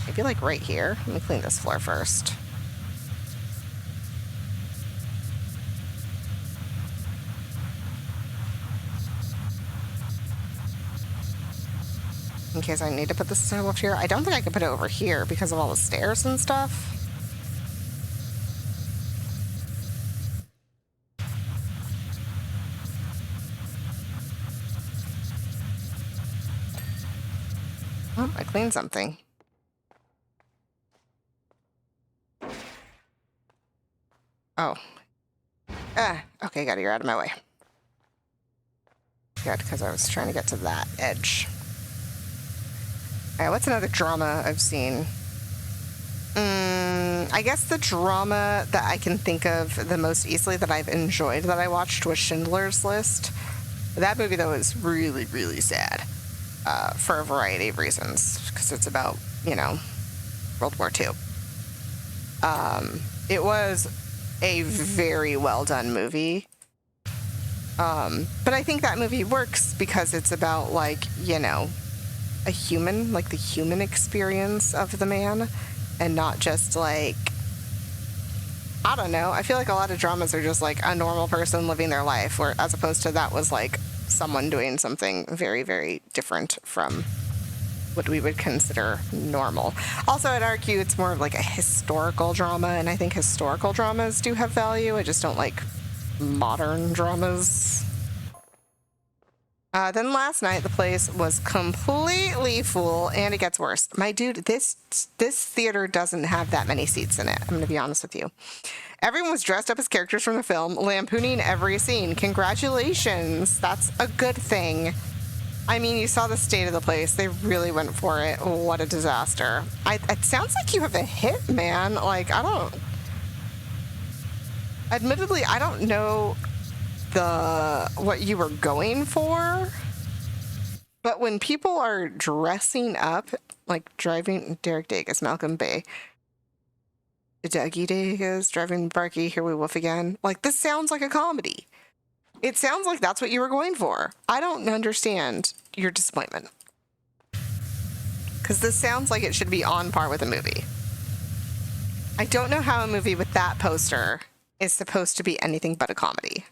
Maybe like right here. Let me clean this floor first. In case I need to put the scissor lift here. I don't think I can put it over here because of all the stairs and stuff. Oh, I cleaned something. Oh. Okay, got it. You're out of my way. Good, because I was trying to get to that edge. Alright, what's another drama I've seen? I guess the drama that I can think of the most easily that I've enjoyed that I watched was Schindler's List. That movie, though, is really, really sad. For a variety of reasons. Because it's about, you know, World War II. It was a very well done movie. But I think that movie works because it's about, like, you know, a human, like the human experience of the man, and not just like, I don't know. I feel like a lot of dramas are just like a normal person living their life, where as opposed to that was like someone doing something very, very different from what we would consider normal. Also, I'd argue it's more of like a historical drama, and I think historical dramas do have value. I just don't like modern dramas. Then last night, the place was completely full, and it gets worse. My dude, this theater doesn't have that many seats in it. I'm going to be honest with you. Everyone was dressed up as characters from the film, lampooning every scene. Congratulations. That's a good thing. I mean, you saw the state of the place. They really went for it. What a disaster. It sounds like you have a hit, man. Like, admittedly, I don't know what you were going for, but when people are dressing up, like driving Derek Dagus, Malcolm Bay, Dougie Dagus, driving Barky, Here We Wolf Again, like this sounds like a comedy. It sounds like that's what you were going for. I don't understand your disappointment, because this sounds like it should be on par with a movie. I don't know how a movie with that poster is supposed to be anything but a comedy.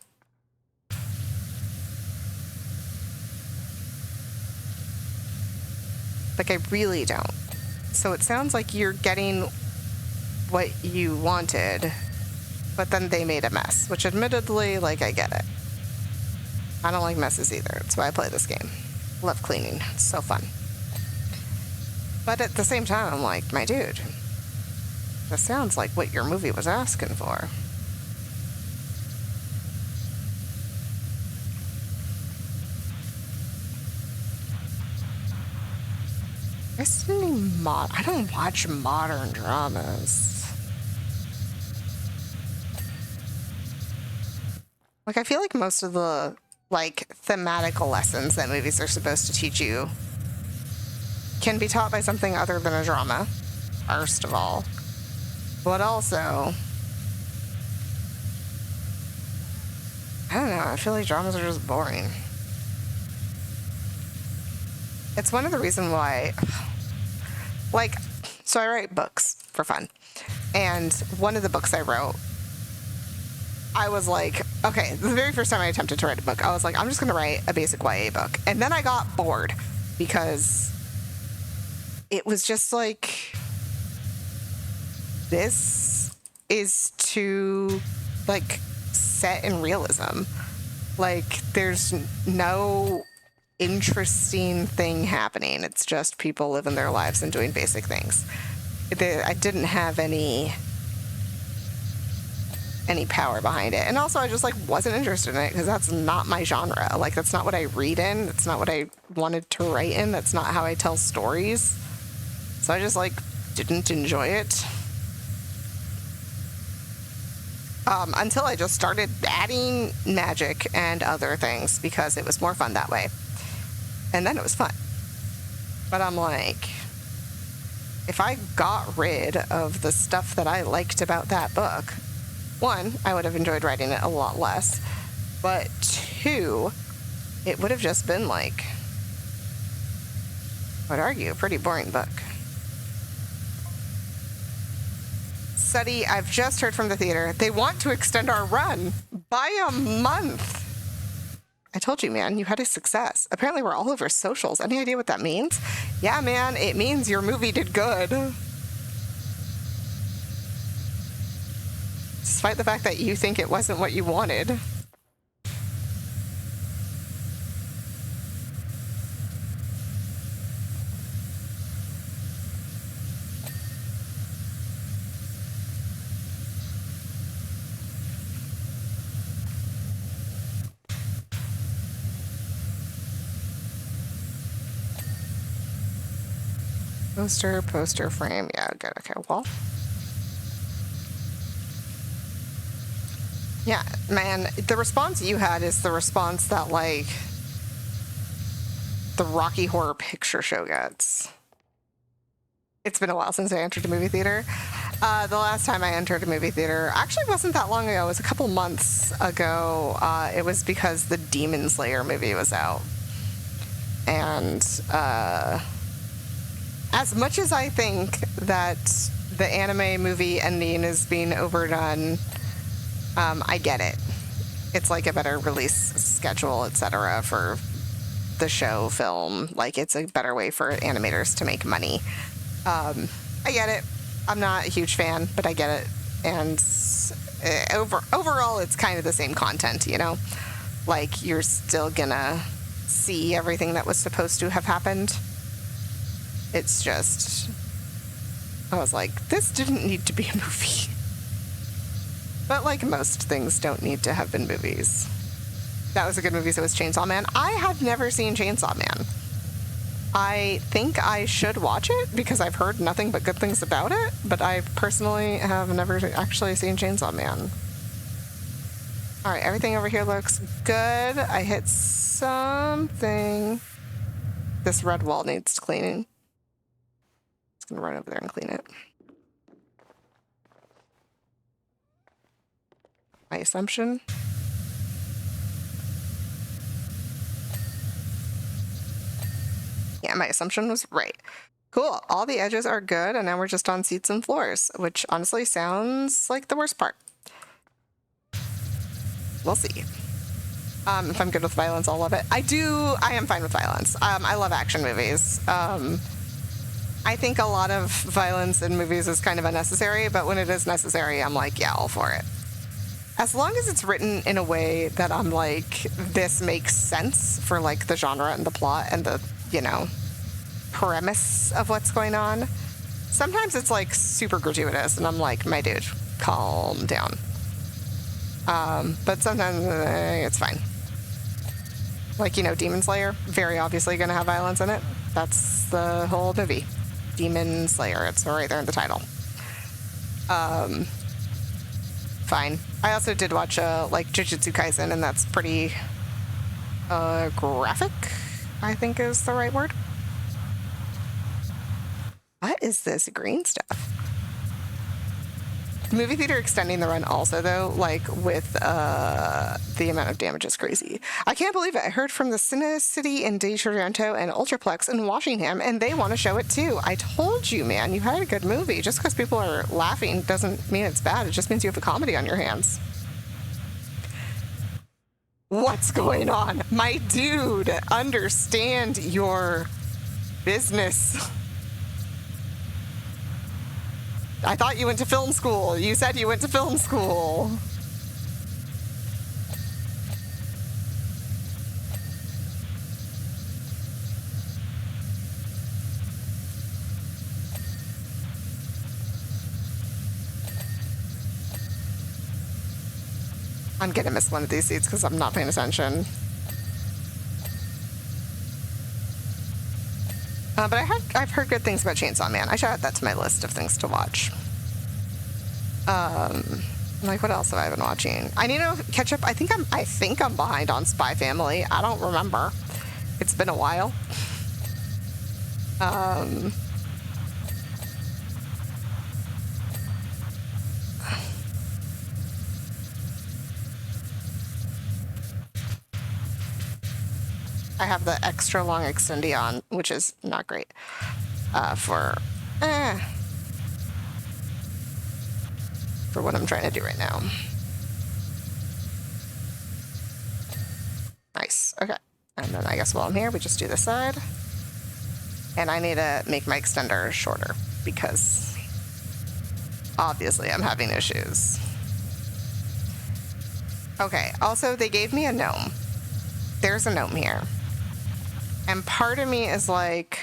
Like, I really don't. So it sounds like you're getting what you wanted, but then they made a mess, which admittedly, like, I get it. I don't like messes either. That's why I play this game. Love cleaning. It's so fun. But at the same time, I'm like, my dude, this sounds like what your movie was asking for. I don't watch modern dramas. Like, I feel like most of the, like, thematical lessons that movies are supposed to teach you can be taught by something other than a drama, first of all. But also, I don't know, I feel like dramas are just boring. It's one of the reasons why, like, so I write books for fun. And one of the books I wrote, I was like, okay, the very first time I attempted to write a book, I was like, I'm just going to write a basic YA book. And then I got bored because it was just like, this is too, like, set in realism. Like, there's no interesting thing happening. It's just people living their lives and doing basic things. I didn't have any any power behind it. And also I just like wasn't interested in it because that's not my genre. Like that's not what I read in. That's not what I wanted to write in. That's not how I tell stories. So I just like didn't enjoy it. Until I just started adding magic and other things because it was more fun that way. And then it was fun. But I'm like, if I got rid of the stuff that I liked about that book, one, I would have enjoyed writing it a lot less. But two, it would have just been like, I would argue, a pretty boring book. Suddy, I've just heard from the theater. They want to extend our run by a month. I told you, man, you had a success. Apparently we're all over socials. Any idea what that means? Yeah, man, it means your movie did good. Despite the fact that you think it wasn't what you wanted. Poster frame. Yeah, good. Okay, well. Yeah, man, the response you had is the response that, like, the Rocky Horror Picture Show gets. It's been a while since I entered a movie theater. The last time I entered a movie theater actually wasn't that long ago. It was a couple months ago. It was because the Demon Slayer movie was out. And, as much as I think that the anime movie ending is being overdone, I get it. It's like a better release schedule, etc. for the show film. Like, it's a better way for animators to make money. I get it. I'm not a huge fan, but I get it. And overall, it's kind of the same content, you know? Like, you're still gonna see everything that was supposed to have happened. It's just, I was like, this didn't need to be a movie. But like most things don't need to have been movies. That was a good movie, so was Chainsaw Man. I have never seen Chainsaw Man. I think I should watch it because I've heard nothing but good things about it, but I personally have never actually seen Chainsaw Man. All right, everything over here looks good. I hit something. This red wall needs cleaning. Just gonna run over there and clean it. My assumption. Yeah, my assumption was right. Cool. All the edges are good, and now we're just on seats and floors, which honestly sounds like the worst part. We'll see. If I'm good with violence, I'll love it. I am fine with violence. I love action movies. I think a lot of violence in movies is kind of unnecessary, but when it is necessary, I'm like, yeah, all for it. As long as it's written in a way that I'm like, this makes sense for like the genre and the plot and the, you know, premise of what's going on. Sometimes it's like super gratuitous and I'm like, my dude, calm down. But sometimes it's fine. Like, you know, Demon Slayer, very obviously going to have violence in it. That's the whole movie. Demon Slayer, it's right there in the title. Fine. I also did watch like Jujutsu Kaisen, and that's pretty graphic, I think is the right word. What is this green stuff? The movie theater extending the run also, though, like with the amount of damage is crazy. I can't believe it. I heard from the Cinecity in Di Sorrento and Ultraplex in Washington, and they want to show it too. I told you, man, you had a good movie. Just because people are laughing doesn't mean it's bad. It just means you have a comedy on your hands. What's going on? My dude, understand your business. I thought you went to film school. You said you went to film school. I'm gonna miss one of these seats because I'm not paying attention. But I've heard good things about Chainsaw Man. I should add that to my list of things to watch. Like, what else have I been watching? I need to catch up. I think I'm behind on Spy Family. I don't remember. It's been a while. I have the extra long extendy on, which is not great for what I'm trying to do right now. Nice. Okay. And then I guess while I'm here, we just do this side. And I need to make my extender shorter because obviously I'm having issues. Okay. Also, they gave me a gnome. There's a gnome here. And part of me is like,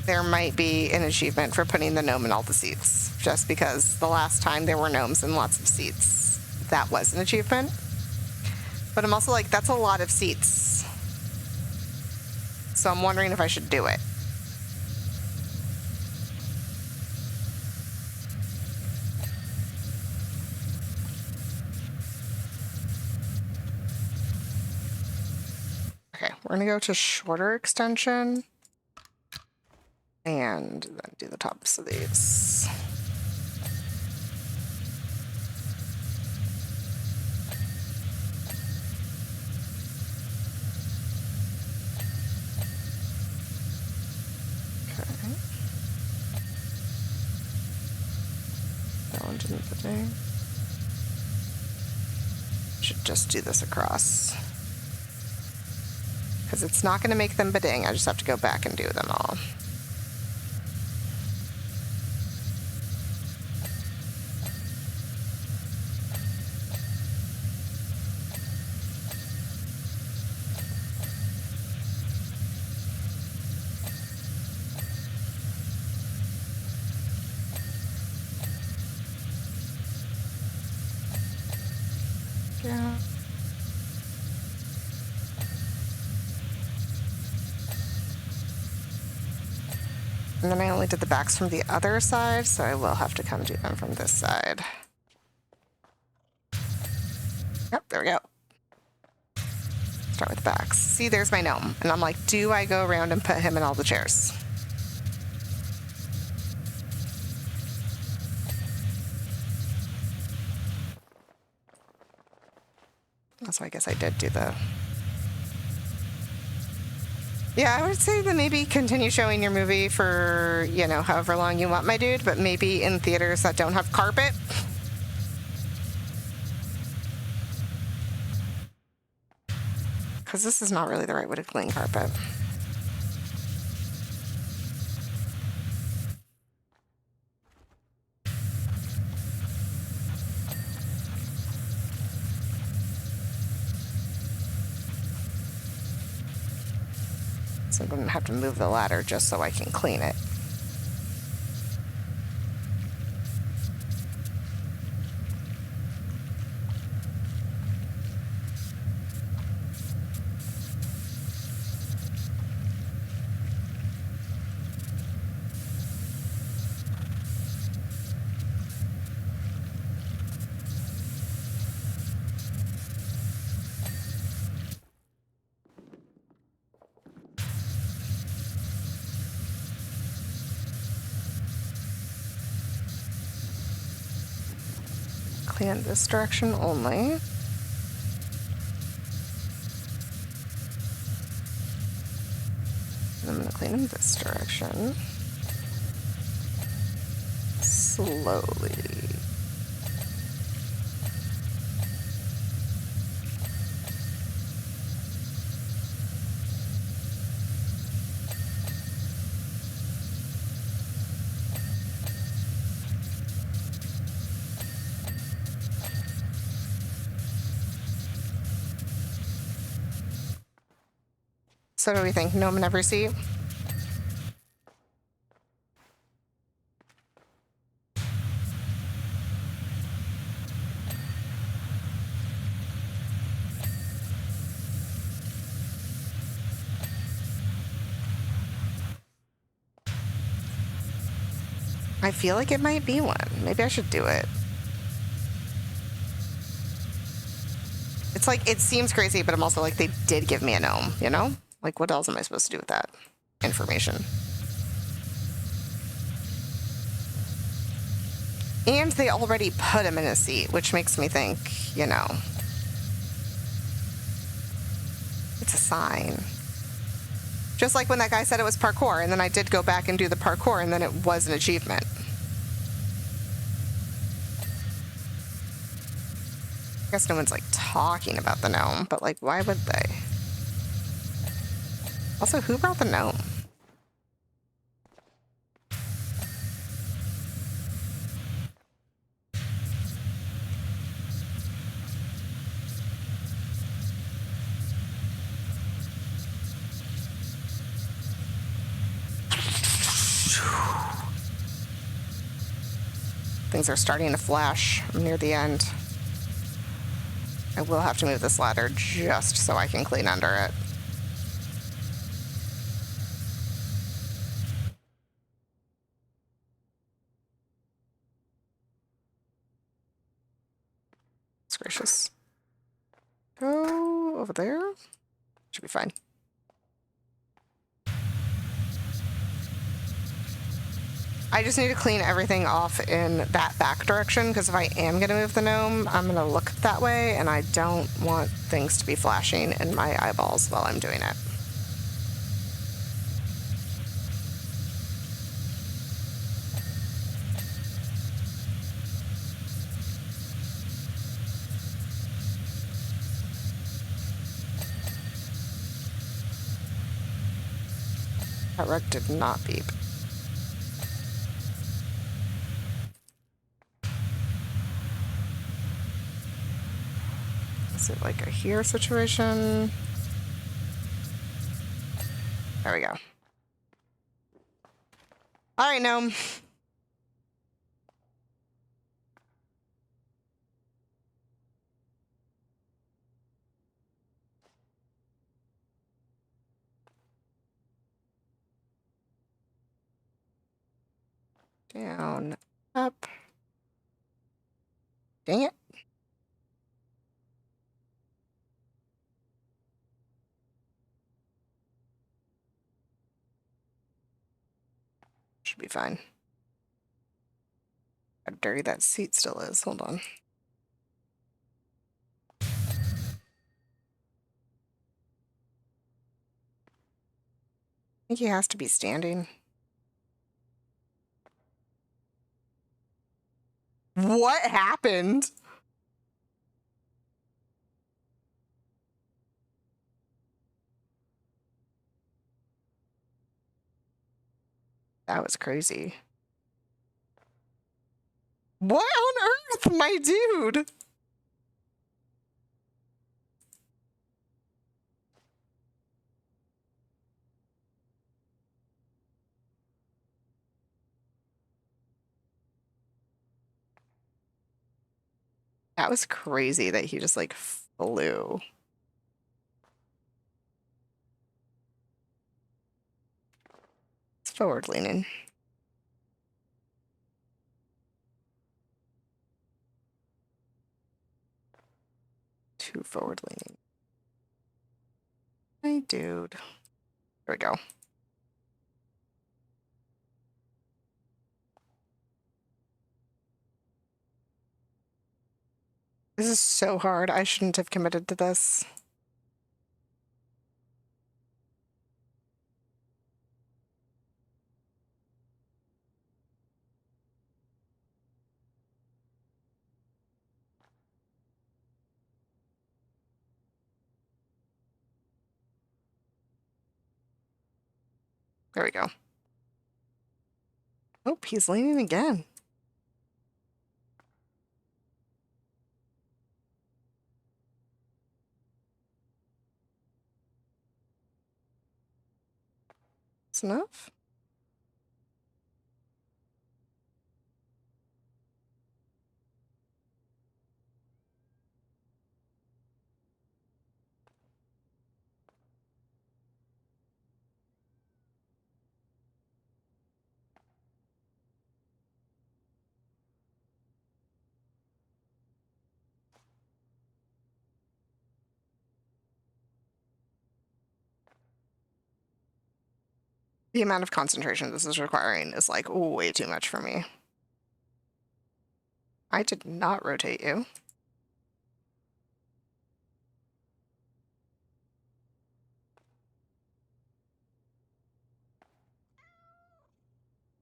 there might be an achievement for putting the gnome in all the seats. Just because the last time there were gnomes in lots of seats, that was an achievement. But I'm also like, that's a lot of seats. So I'm wondering if I should do it. Okay, we're gonna go to shorter extension. And then do the tops of these. Okay. That one didn't put in. Should just do this across. Because it's not going to make them bidding. I just have to go back and do them all. Yeah. And then I only did the backs from the other side, so I will have to come do them from this side. Yep, there we go. Start with the backs. See, there's my gnome. And I'm like, do I go around and put him in all the chairs? So I guess I did do the... Yeah, I would say that maybe continue showing your movie for, you know, however long you want, my dude, but maybe in theaters that don't have carpet. Because this is not really the right way to clean carpet. So I'm going to have to move the ladder just so I can clean it. Clean in this direction only. And I'm going to clean in this direction. Slowly. So what do we think? Gnome in every seat? I feel like it might be one. Maybe I should do it. It's like, it seems crazy, but I'm also like, they did give me a gnome, you know? Like, what else am I supposed to do with that information? And they already put him in a seat, which makes me think, you know, it's a sign. Just like when that guy said it was parkour, and then I did go back and do the parkour, and then it was an achievement. I guess no one's like talking about the gnome, but like, why would they? Also, who brought the gnome? Things are starting to flash. I'm near the end. I will have to move this ladder just so I can clean under it. It's gracious. Go over there. Should be fine. I just need to clean everything off in that back direction, because if I am going to move the gnome, I'm going to look that way, and I don't want things to be flashing in my eyeballs while I'm doing it. That rug did not beep. Is it like a here situation? There we go. All right, gnome. Down, up. Dang it. Should be fine. How dirty that seat still is. Hold on. I think he has to be standing. What happened? That was crazy. What on earth, my dude? That was crazy that he just like flew. It's forward leaning. Too forward leaning. Hey, dude. There we go. This is so hard. I shouldn't have committed to this. There we go. Oh, he's leaning again. That's enough. The amount of concentration this is requiring is like way too much for me. I did not rotate you.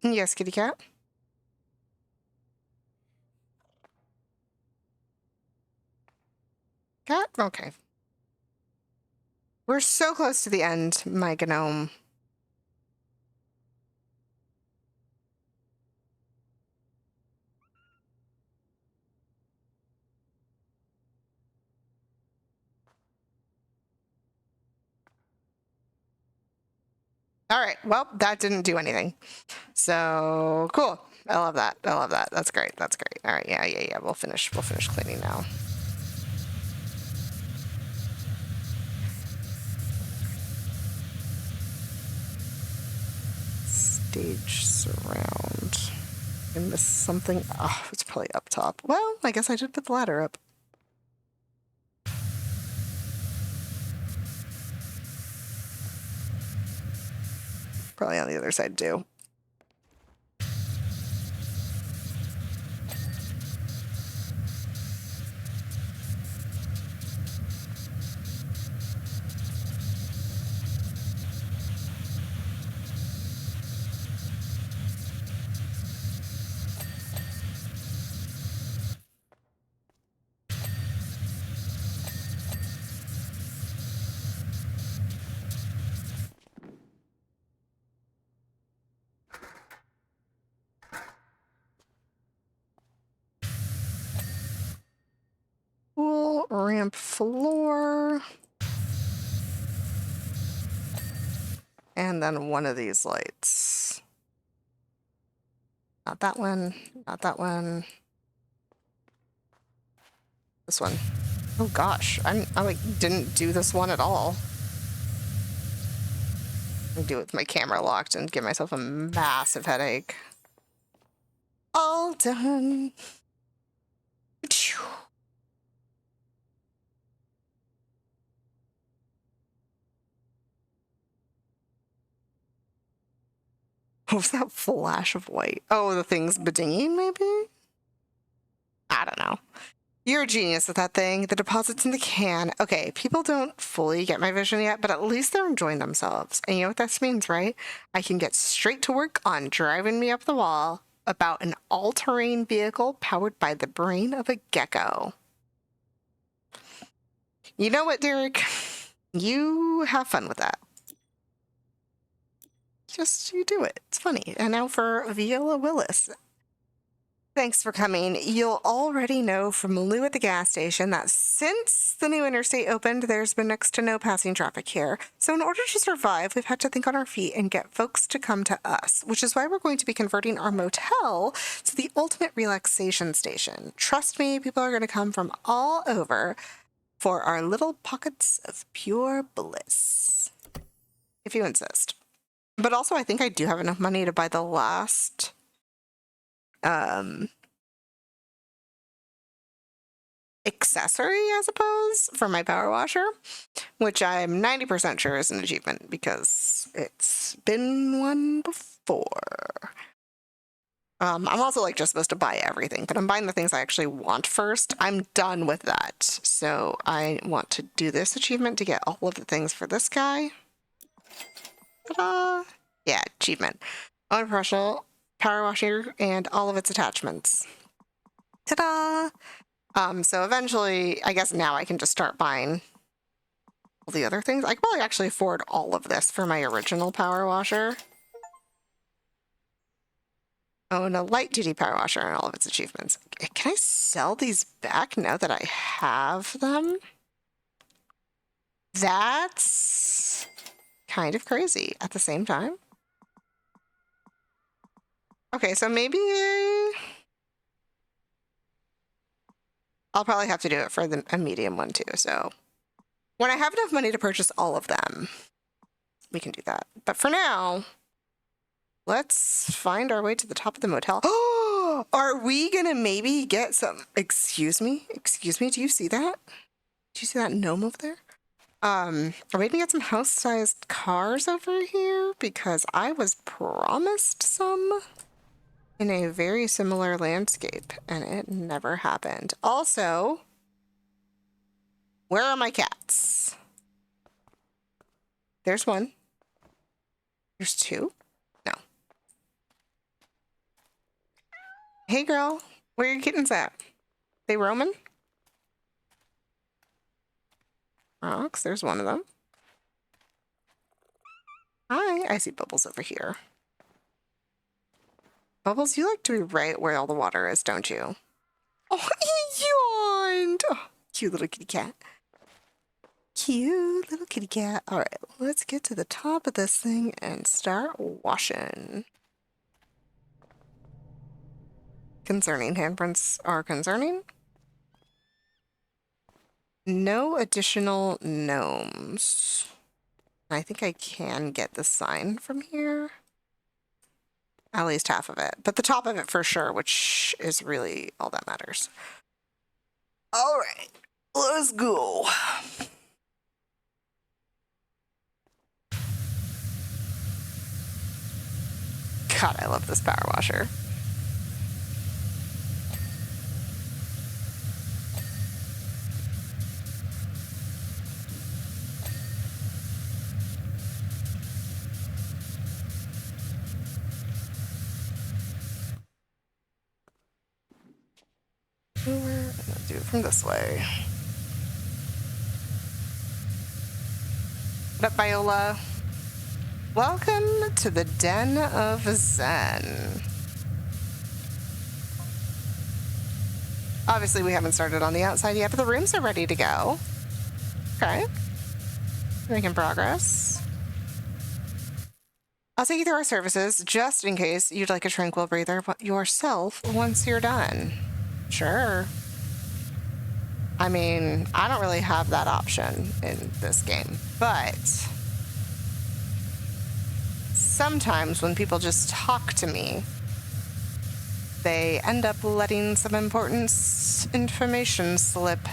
Yes, kitty cat. Cat? Okay. We're so close to the end, my gnome. All right. Well, that didn't do anything. So cool. I love that. I love that. That's great. That's great. All right. Yeah. We'll finish cleaning now. Stage surround. I missed something. Oh, it's probably up top. Well, I guess I did put the ladder up. Probably on the other side too. Cool. Ramp floor. And then one of these lights. Not that one. Not that one. This one. Oh gosh, I like didn't do this one at all. I do it with my camera locked and give myself a massive headache. All done. What was that flash of white? Oh, the thing's bedinging, maybe? I don't know. You're a genius with that thing. The deposit's in the can. Okay, people don't fully get my vision yet, but at least they're enjoying themselves. And you know what this means, right? I can get straight to work on driving me up the wall about an all-terrain vehicle powered by the brain of a gecko. You know what, Derek? You have fun with that. Just you do it. It's funny. And now for Viola Willis. Thanks for coming. You'll already know from Lou at the gas station that since the new interstate opened, there's been next to no passing traffic here. So in order to survive, we've had to think on our feet and get folks to come to us, which is why we're going to be converting our motel to the ultimate relaxation station. Trust me, people are going to come from all over for our little pockets of pure bliss. If you insist. But also, I think I do have enough money to buy the last accessory, I suppose, for my power washer, which I'm 90% sure is an achievement because it's been one before. I'm also like just supposed to buy everything, but I'm buying the things I actually want first. I'm done with that. So I want to do this achievement to get all of the things for this guy. Ta-da! Yeah, achievement. Own professional power washer and all of its attachments. Ta-da! So eventually, I guess now I can just start buying all the other things. I could probably actually afford all of this for my original power washer. Own a light-duty power washer and all of its achievements. Can I sell these back now that I have them? That's kind of crazy at the same time. Okay, so maybe I'll probably have to do it for a medium one too. So when I have enough money to purchase all of them, we can do that. But for now, let's find our way to the top of the motel. Oh, are we gonna maybe get some? Excuse me? Excuse me? Do you see that? Do you see that gnome over there? Are we gonna get some house-sized cars over here? Because I was promised some in a very similar landscape, and it never happened. Also, where are my cats? There's one. There's two? No. Hey, girl. Where are your kittens at? They roaming? Rocks, there's one of them. Hi, I see Bubbles over here. Bubbles, you like to be right where all the water is, don't you? Oh, he yawned! Oh, cute little kitty cat. Cute little kitty cat. All right, let's get to the top of this thing and start washing. Concerning. Handprints are concerning. No additional gnomes. I think I can get the sign from here. At least half of it. But the top of it for sure, which is really all that matters. All right, let's go. God, I love this power washer. I'm gonna do it from this way. What up, Viola? Welcome to the Den of Zen. Obviously, we haven't started on the outside yet, but the rooms are ready to go. Okay. Making progress. I'll take you through our services, just in case you'd like a tranquil breather yourself once you're done. Sure. I mean, I don't really have that option in this game, but sometimes when people just talk to me, they end up letting some important information slip.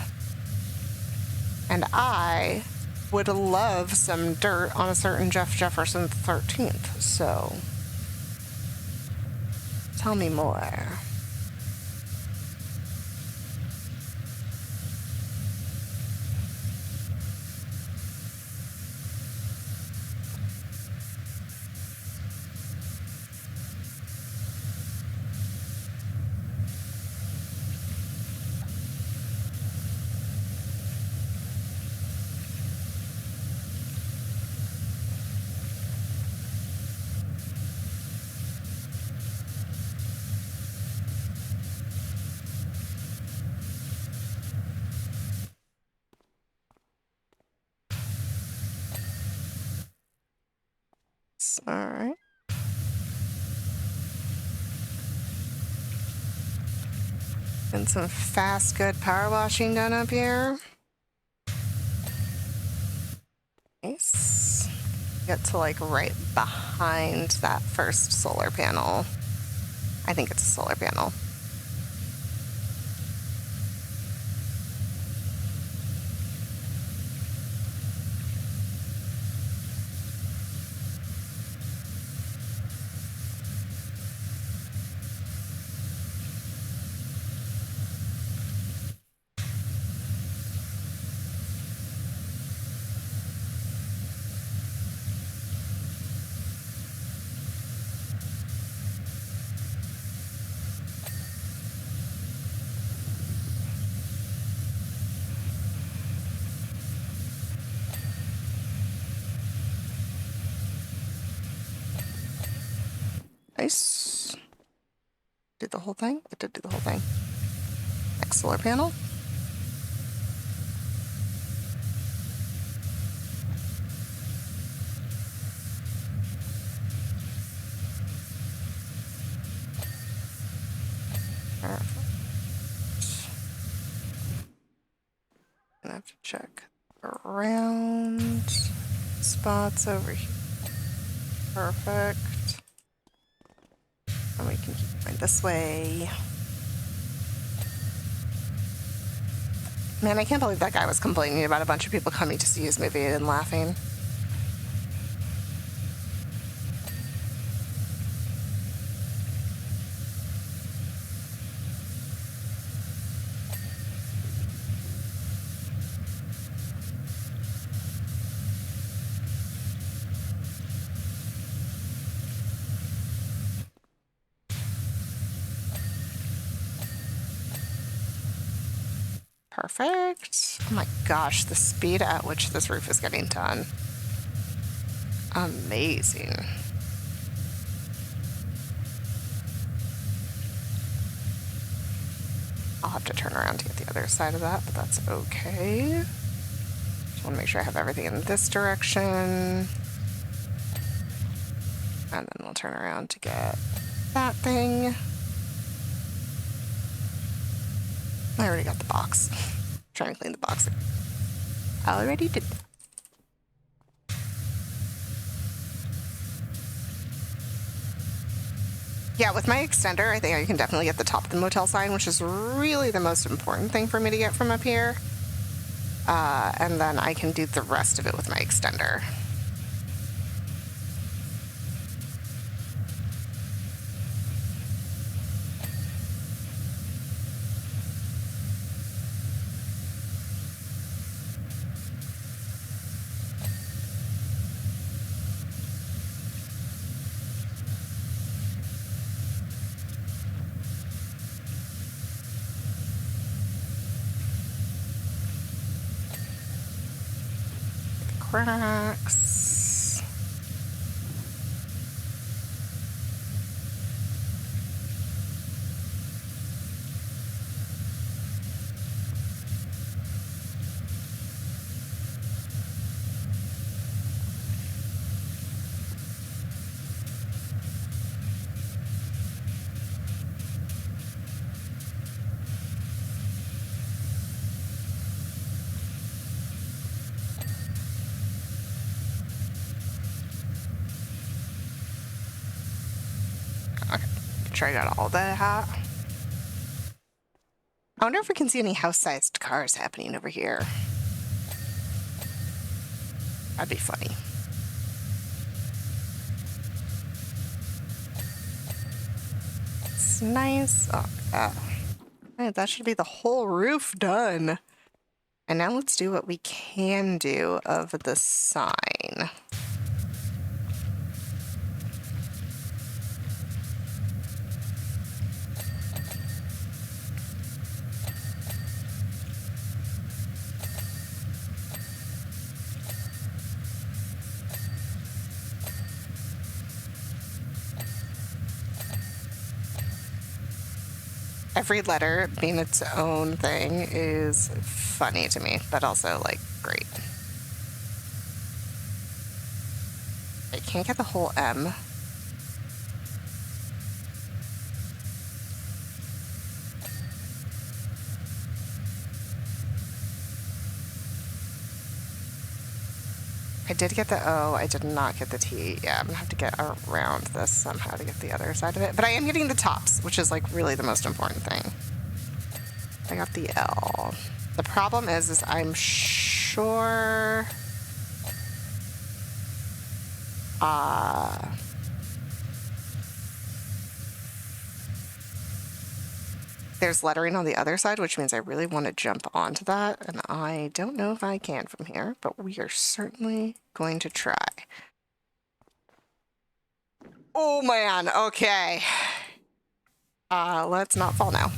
And I would love some dirt on a certain Jeff Jefferson 13th, so tell me more. All right. And some fast, good power washing done up here. Nice. Get to like right behind that first solar panel. I think it's a solar panel. Nice. Did the whole thing? It did do the whole thing. Next solar panel. Perfect. Gonna have to check around spots over here. Perfect. And we can keep going this way. Man, I can't believe that guy was complaining about a bunch of people coming to see his movie and laughing. Perfect. Oh my gosh, the speed at which this roof is getting done. Amazing. I'll have to turn around to get the other side of that, but that's okay. Just want to make sure I have everything in this direction. And then we'll turn around to get that thing. I already got the box. Trying to clean the box. I already did that. Yeah, with my extender, I think I can definitely get the top of the motel sign, which is really the most important thing for me to get from up here. And then I can do the rest of it with my extender. Cracks. Okay, make sure I got all that. I wonder if we can see any house-sized cars happening over here. That'd be funny. It's nice. Oh, yeah. Right, that should be the whole roof done. And now let's do what we can do of the sign. Every letter being its own thing is funny to me, but also, like, great. I can't get the whole M. I did get the O, I did not get the T. Yeah, I'm gonna have to get around this somehow to get the other side of it. But I am getting the tops, which is like really the most important thing. I got the L. The problem is I'm sure... there's lettering on the other side, which means I really want to jump onto that, and I don't know if I can from here, but we are certainly going to try. Oh man, okay. Let's not fall now.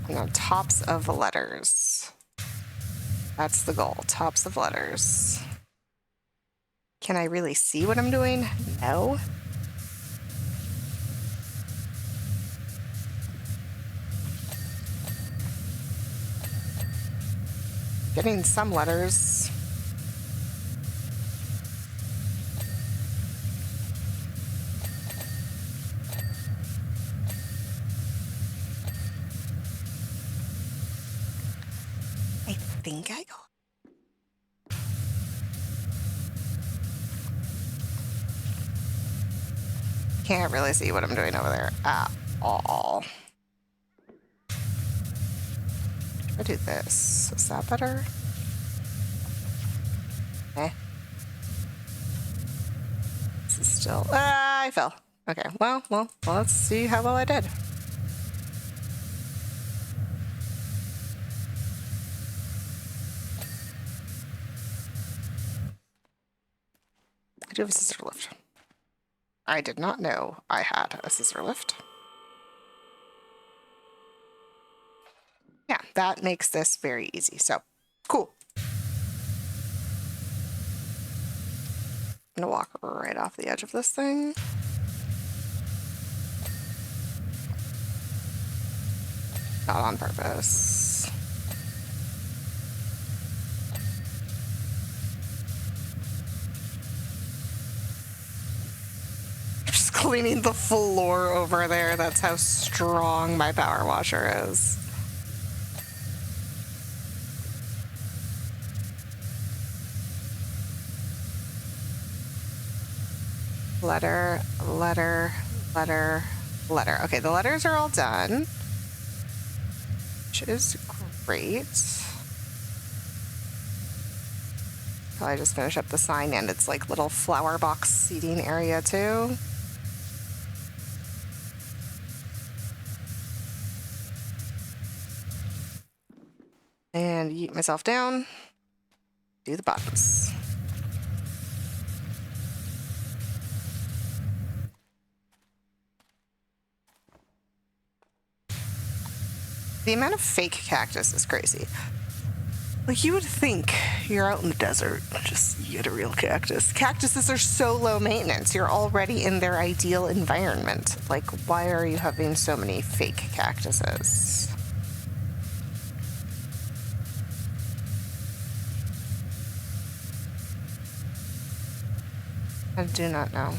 Now, tops of letters. That's the goal, tops of letters. Can I really see what I'm doing? No. Getting some letters. I think I got. can't really see what I'm doing over there at all. I do this. Is that better? Eh. This is still... I fell. Okay, well, let's see how well I did. I do have a scissor lift. I did not know I had a scissor lift. Yeah, that makes this very easy. So, cool. I'm gonna walk right off the edge of this thing. Not on purpose. Just cleaning the floor over there. That's how strong my power washer is. Letter. Okay, the letters are all done, which is great. Probably just finish up the sign and its like little flower box seating area too. And yeet myself down. Do the buttons. The amount of fake cactus is crazy. Like, you would think you're out in the desert, just get a real cactus. Cactuses are so low maintenance. You're already in their ideal environment. Like, why are you having so many fake cactuses? I do not know.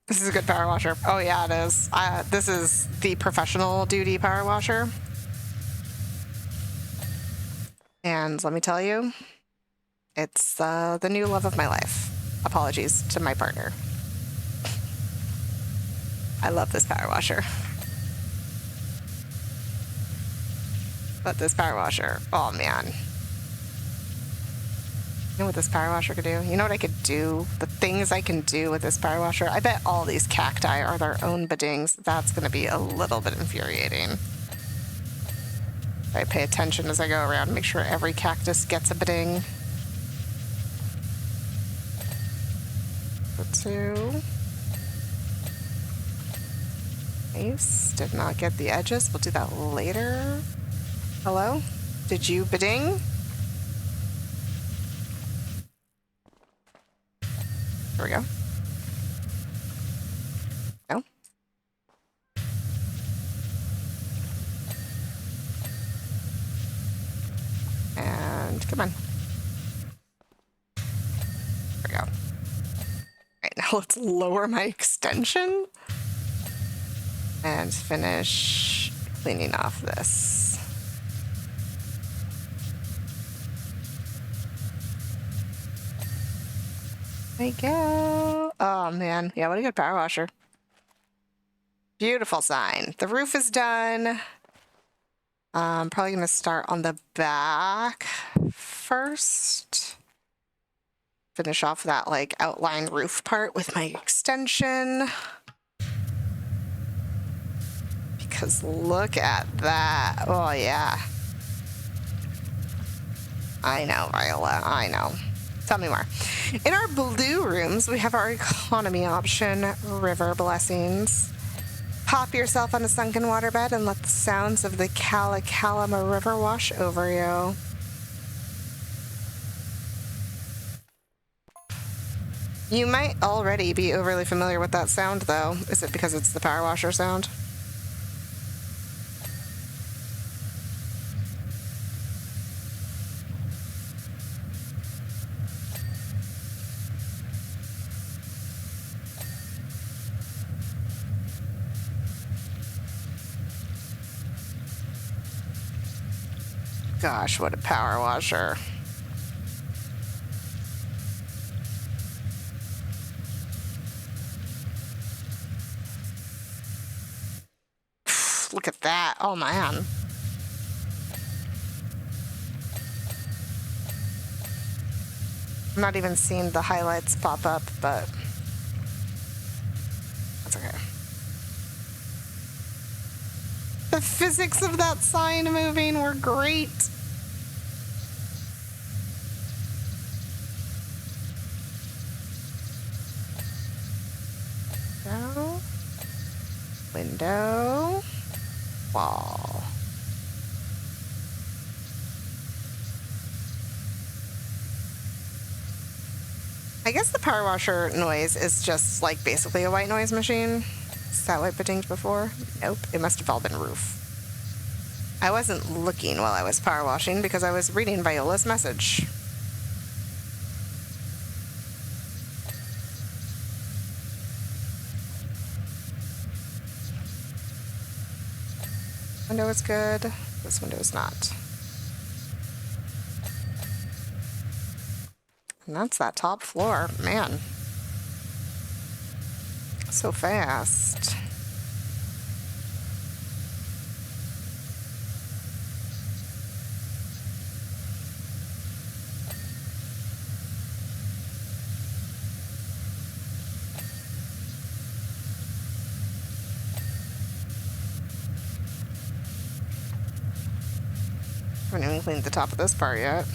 This is a good power washer. Oh yeah, it is. This is the professional duty power washer. And let me tell you, it's the new love of my life. Apologies to my partner. I love this power washer. But this power washer, oh man. You know what this power washer could do? You know what I could do? The things I can do with this power washer? I bet all these cacti are their own biddings. That's going to be a little bit infuriating. I pay attention as I go around, make sure every cactus gets a bidding. For 2. Nice. Did not get the edges. We'll do that later. Hello? Did you bidding? There we go. No. And come on. There we go. All right, now let's lower my extension and finish cleaning off this. There we go. Oh man, yeah, what a good power washer. Beautiful sign. The roof is done. I'm probably gonna start on the back first. Finish off that like outline roof part with my extension. Because look at that. Oh yeah. I know, Viola, I know. Tell me more. In our blue rooms, we have our economy option, River Blessings. Pop yourself on a sunken waterbed and let the sounds of the Kalama River wash over you. You might already be overly familiar with that sound, though. Is it because it's the power washer sound? Gosh, what a power washer. Look at that. Oh, man. I'm not even seeing the highlights pop up, but that's okay. The physics of that sign moving were great. Window. Window. Wall. I guess the power washer noise is just like basically a white noise machine. Is that what I dinged before? Nope. It must have all been roof. I wasn't looking while I was power washing because I was reading Viola's message. Window is good. This window is not. And that's that top floor. Man. So fast. I haven't even cleaned the top of this part yet.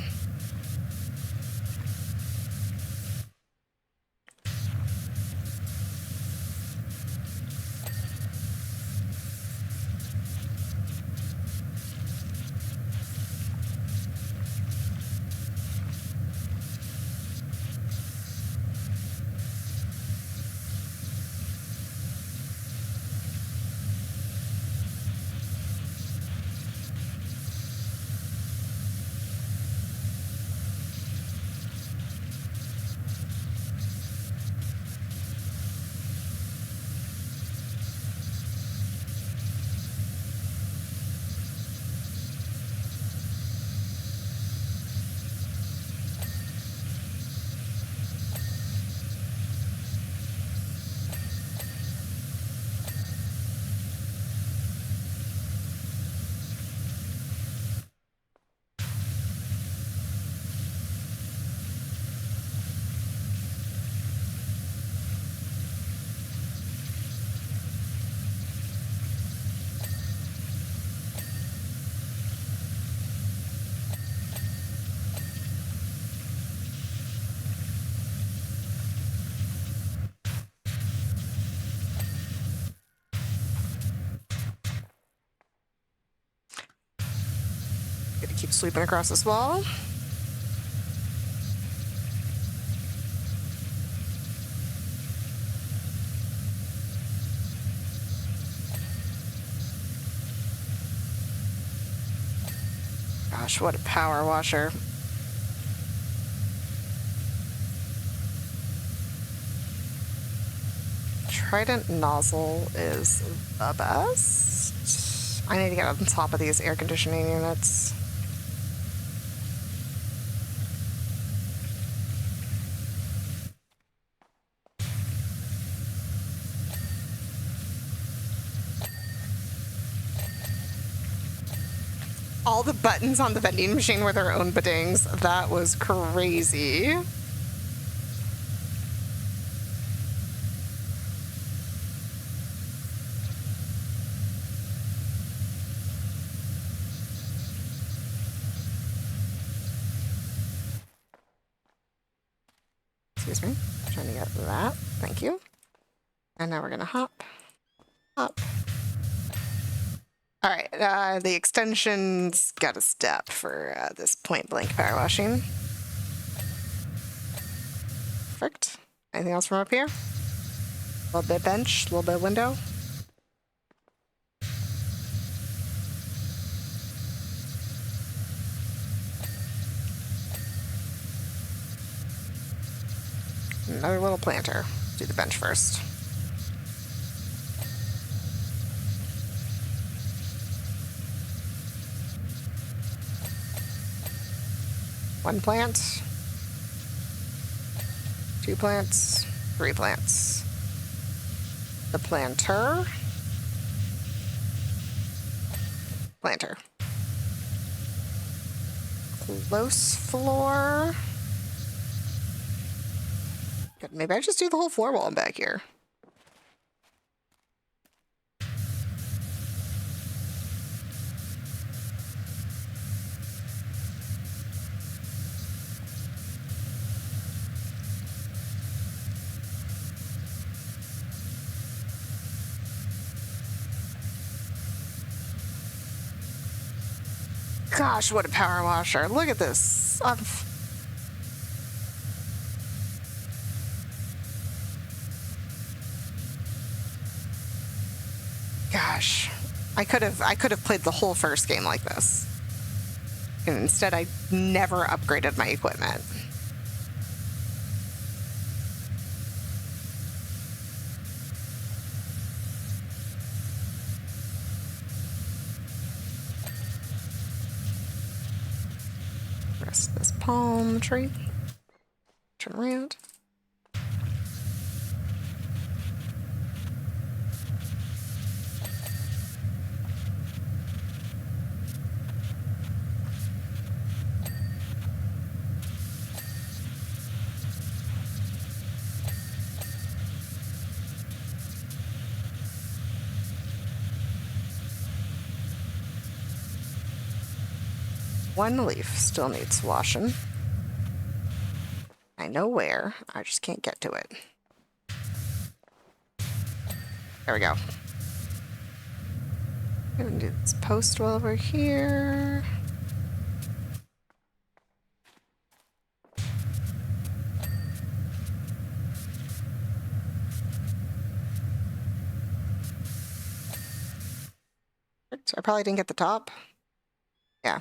Gonna keep sweeping across this wall. Gosh, what a power washer. Trident nozzle is the best. I need to get on top of these air conditioning units. All the buttons on the vending machine were their own bidings. That was crazy. Excuse me. Trying to get that. Thank you. And now we're gonna hop. Hop. All right, the extension's got a step for this point blank power washing. Perfect. Anything else from up here? A little bit bench, a little bit window. Another little planter. Do the bench first. 1 plant. 2 plants. 3 plants. The planter. Planter. Close floor. Good. Maybe I just do the whole floor while I'm back here. Gosh, what a power washer. Look at this. Gosh, I could have played the whole first game like this. And instead, I never upgraded my equipment. Rest this palm tree. Turn around. One leaf still needs washing. I know where, I just can't get to it. There we go. I'm gonna do this post well over here. I probably didn't get the top. Yeah.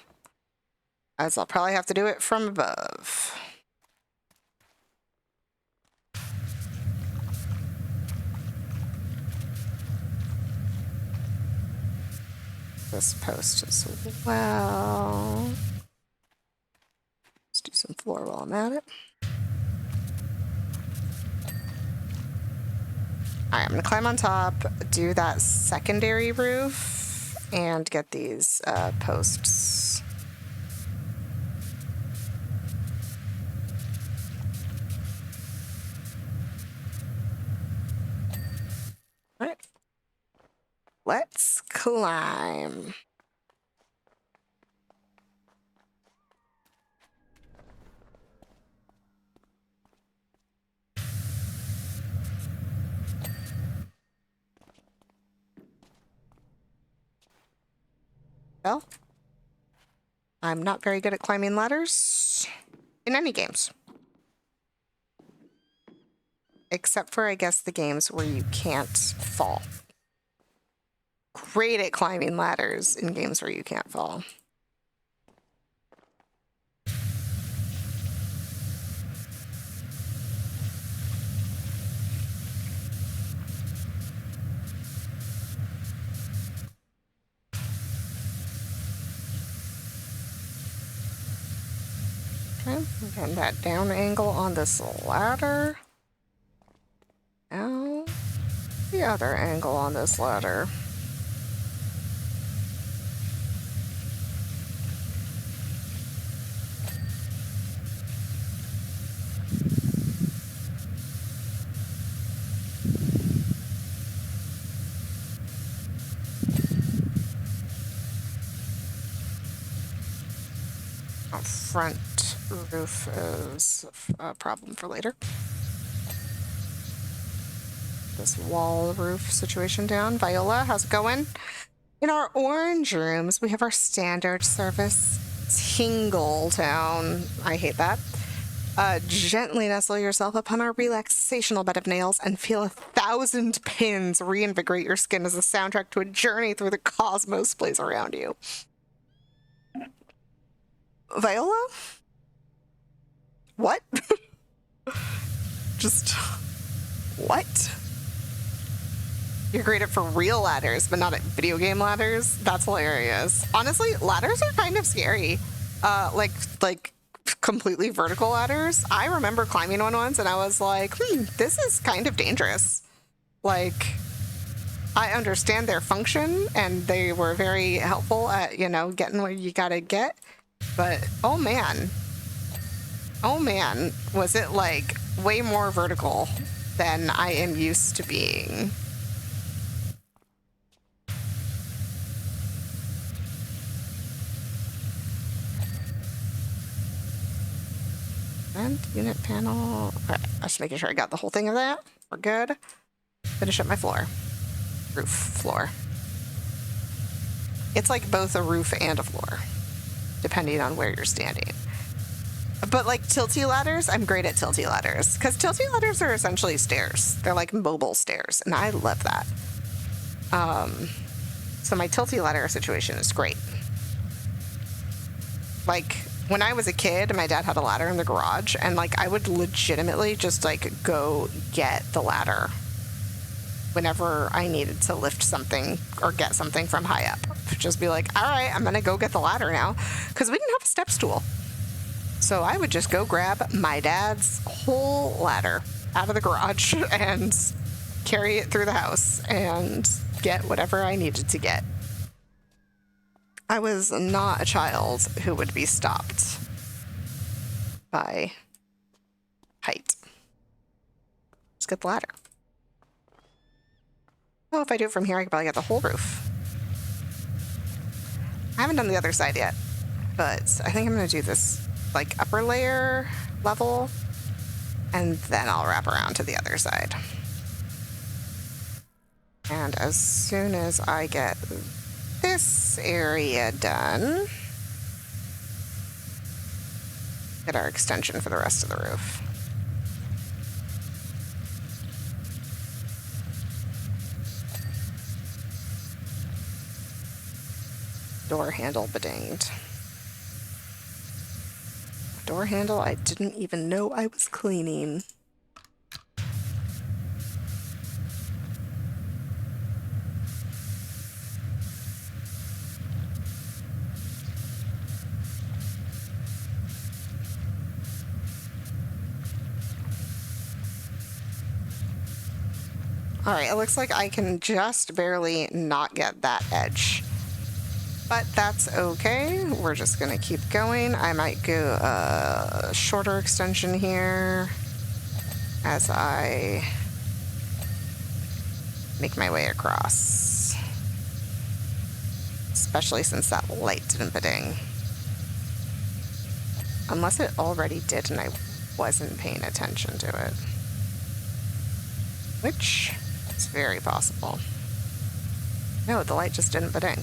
As I'll probably have to do it from above. This post as well. Let's do some floor while I'm at it. Alright, I'm gonna climb on top, do that secondary roof, and get these posts. Alright. Let's climb. Well, I'm not very good at climbing ladders in any games. Except for, I guess, the games where you can't fall. Great at climbing ladders in games where you can't fall. Okay, getting that down angle on this ladder. Now, the other angle on this ladder. Front roof is a problem for later. This wall roof situation down. Viola, how's it going? In our orange rooms, we have our standard service Tingle Town. I hate that. Gently nestle yourself upon our relaxational bed of nails and feel 1,000 pins reinvigorate your skin as a soundtrack to a journey through the cosmos plays around you. Viola? What? Just... what? You're great at for real ladders, but not at video game ladders? That's hilarious. Honestly, ladders are kind of scary. Like completely vertical ladders. I remember climbing one once and I was like, this is kind of dangerous. Like, I understand their function and they were very helpful at, you know, getting where you gotta get. But, oh man, was it like way more vertical than I am used to being. And unit panel. Okay, I'm just making sure I got the whole thing of that. We're good. Finish up my floor. Roof, floor. It's like both a roof and a floor, depending on where you're standing. But like tilty ladders, I'm great at tilty ladders because tilty ladders are essentially stairs. They're like mobile stairs, and I love that. So my tilty ladder situation is great. Like when I was a kid, my dad had a ladder in the garage, and like I would legitimately just like go get the ladder whenever I needed to lift something or get something from high up. Just be like, all right, I'm gonna go get the ladder now, because we didn't have a step stool. So I would just go grab my dad's whole ladder out of the garage and carry it through the house and get whatever I needed to get. I was not a child who would be stopped by height. Just get the ladder. Oh, if I do it from here, I can probably get the whole roof. I haven't done the other side yet, but I think I'm going to do this like upper layer level, and then I'll wrap around to the other side. And as soon as I get this area done, get our extension for the rest of the roof. Door handle bedinged. Door handle I didn't even know I was cleaning. All right, it looks like I can just barely not get that edge. But that's okay. We're just gonna keep going. I might go a shorter extension here as I make my way across. Especially since that light didn't beding. Unless it already did and I wasn't paying attention to it. Which is very possible. No, the light just didn't beding.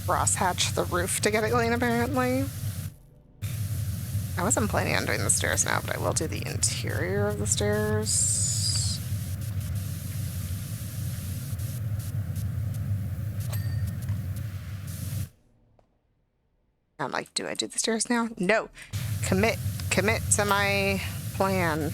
Crosshatch the roof to get it clean, apparently. I wasn't planning on doing the stairs now, but I will do the interior of the stairs. I'm like, do I do the stairs now? No. Commit to my plan.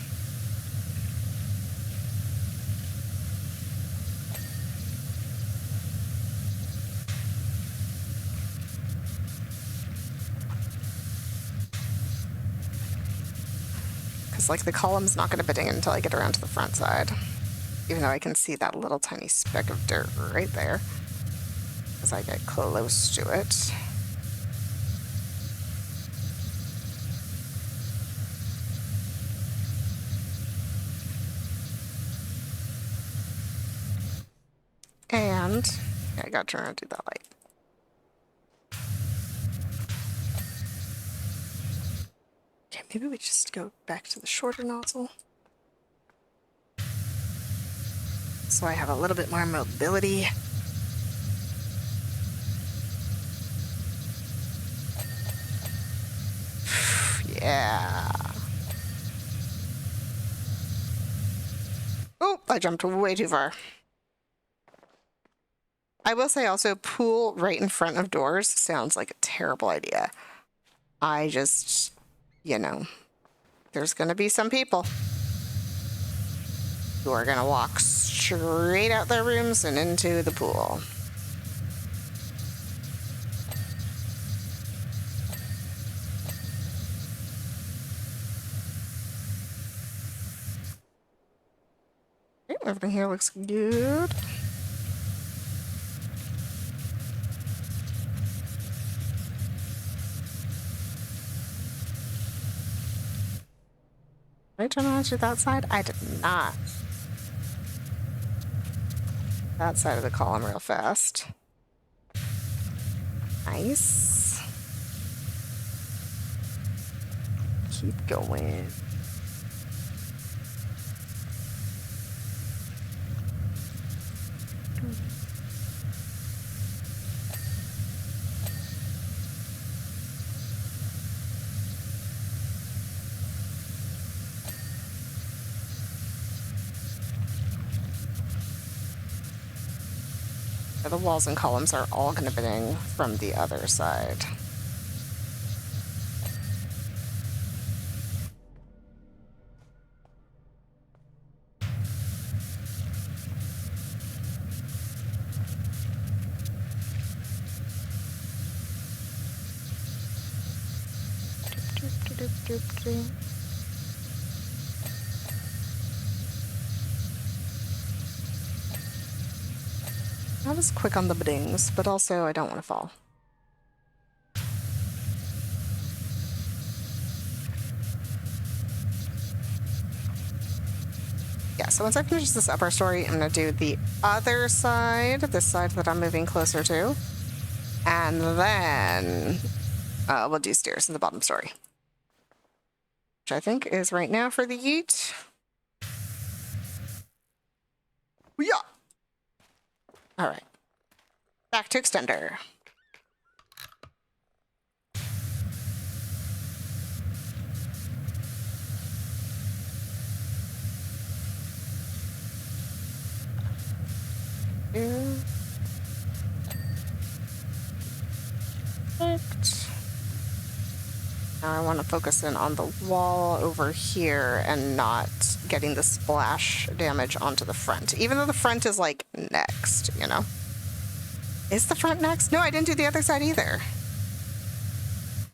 Like the column's not going to beding until I get around to the front side, even though I can see that little tiny speck of dirt right there as I get close to it. And yeah, I got to turn around to do that light. Maybe we just go back to the shorter nozzle. So I have a little bit more mobility. Yeah. Oh, I jumped way too far. I will say also, pool right in front of doors sounds like a terrible idea. I just, you know, there's going to be some people who are going to walk straight out their rooms and into the pool. Okay, everything here looks good. Did I turn around to that side? I did not. That side of the column real fast. Nice. Keep going. The walls and columns are all going to be from the other side. I was quick on the bdings, but also I don't want to fall. Yeah, so once I finish this upper story, I'm going to do the other side, this side that I'm moving closer to. And then we'll do stairs in the bottom story. Which I think is right now for the yeet. Yeah. All right. Back to extender. Perfect. Now I want to focus in on the wall over here and not getting the splash damage onto the front. Even though the front is like next, you know? Is the front next? No, I didn't do the other side either.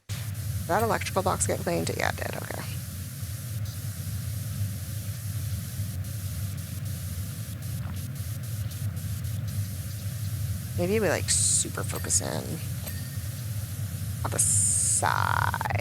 Did that electrical box get cleaned? Yeah, it did. Okay. Maybe we like super focus in on the sides.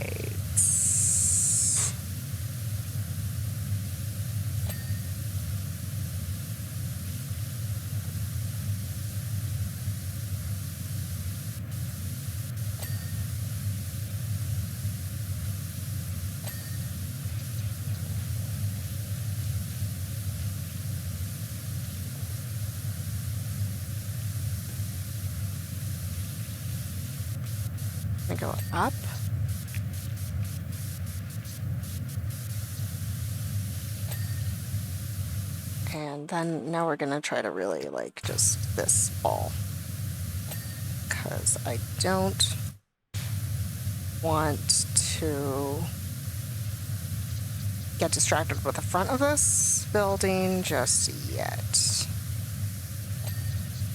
Go up. And then now we're gonna try to really like just this ball, because I don't want to get distracted with the front of this building just yet.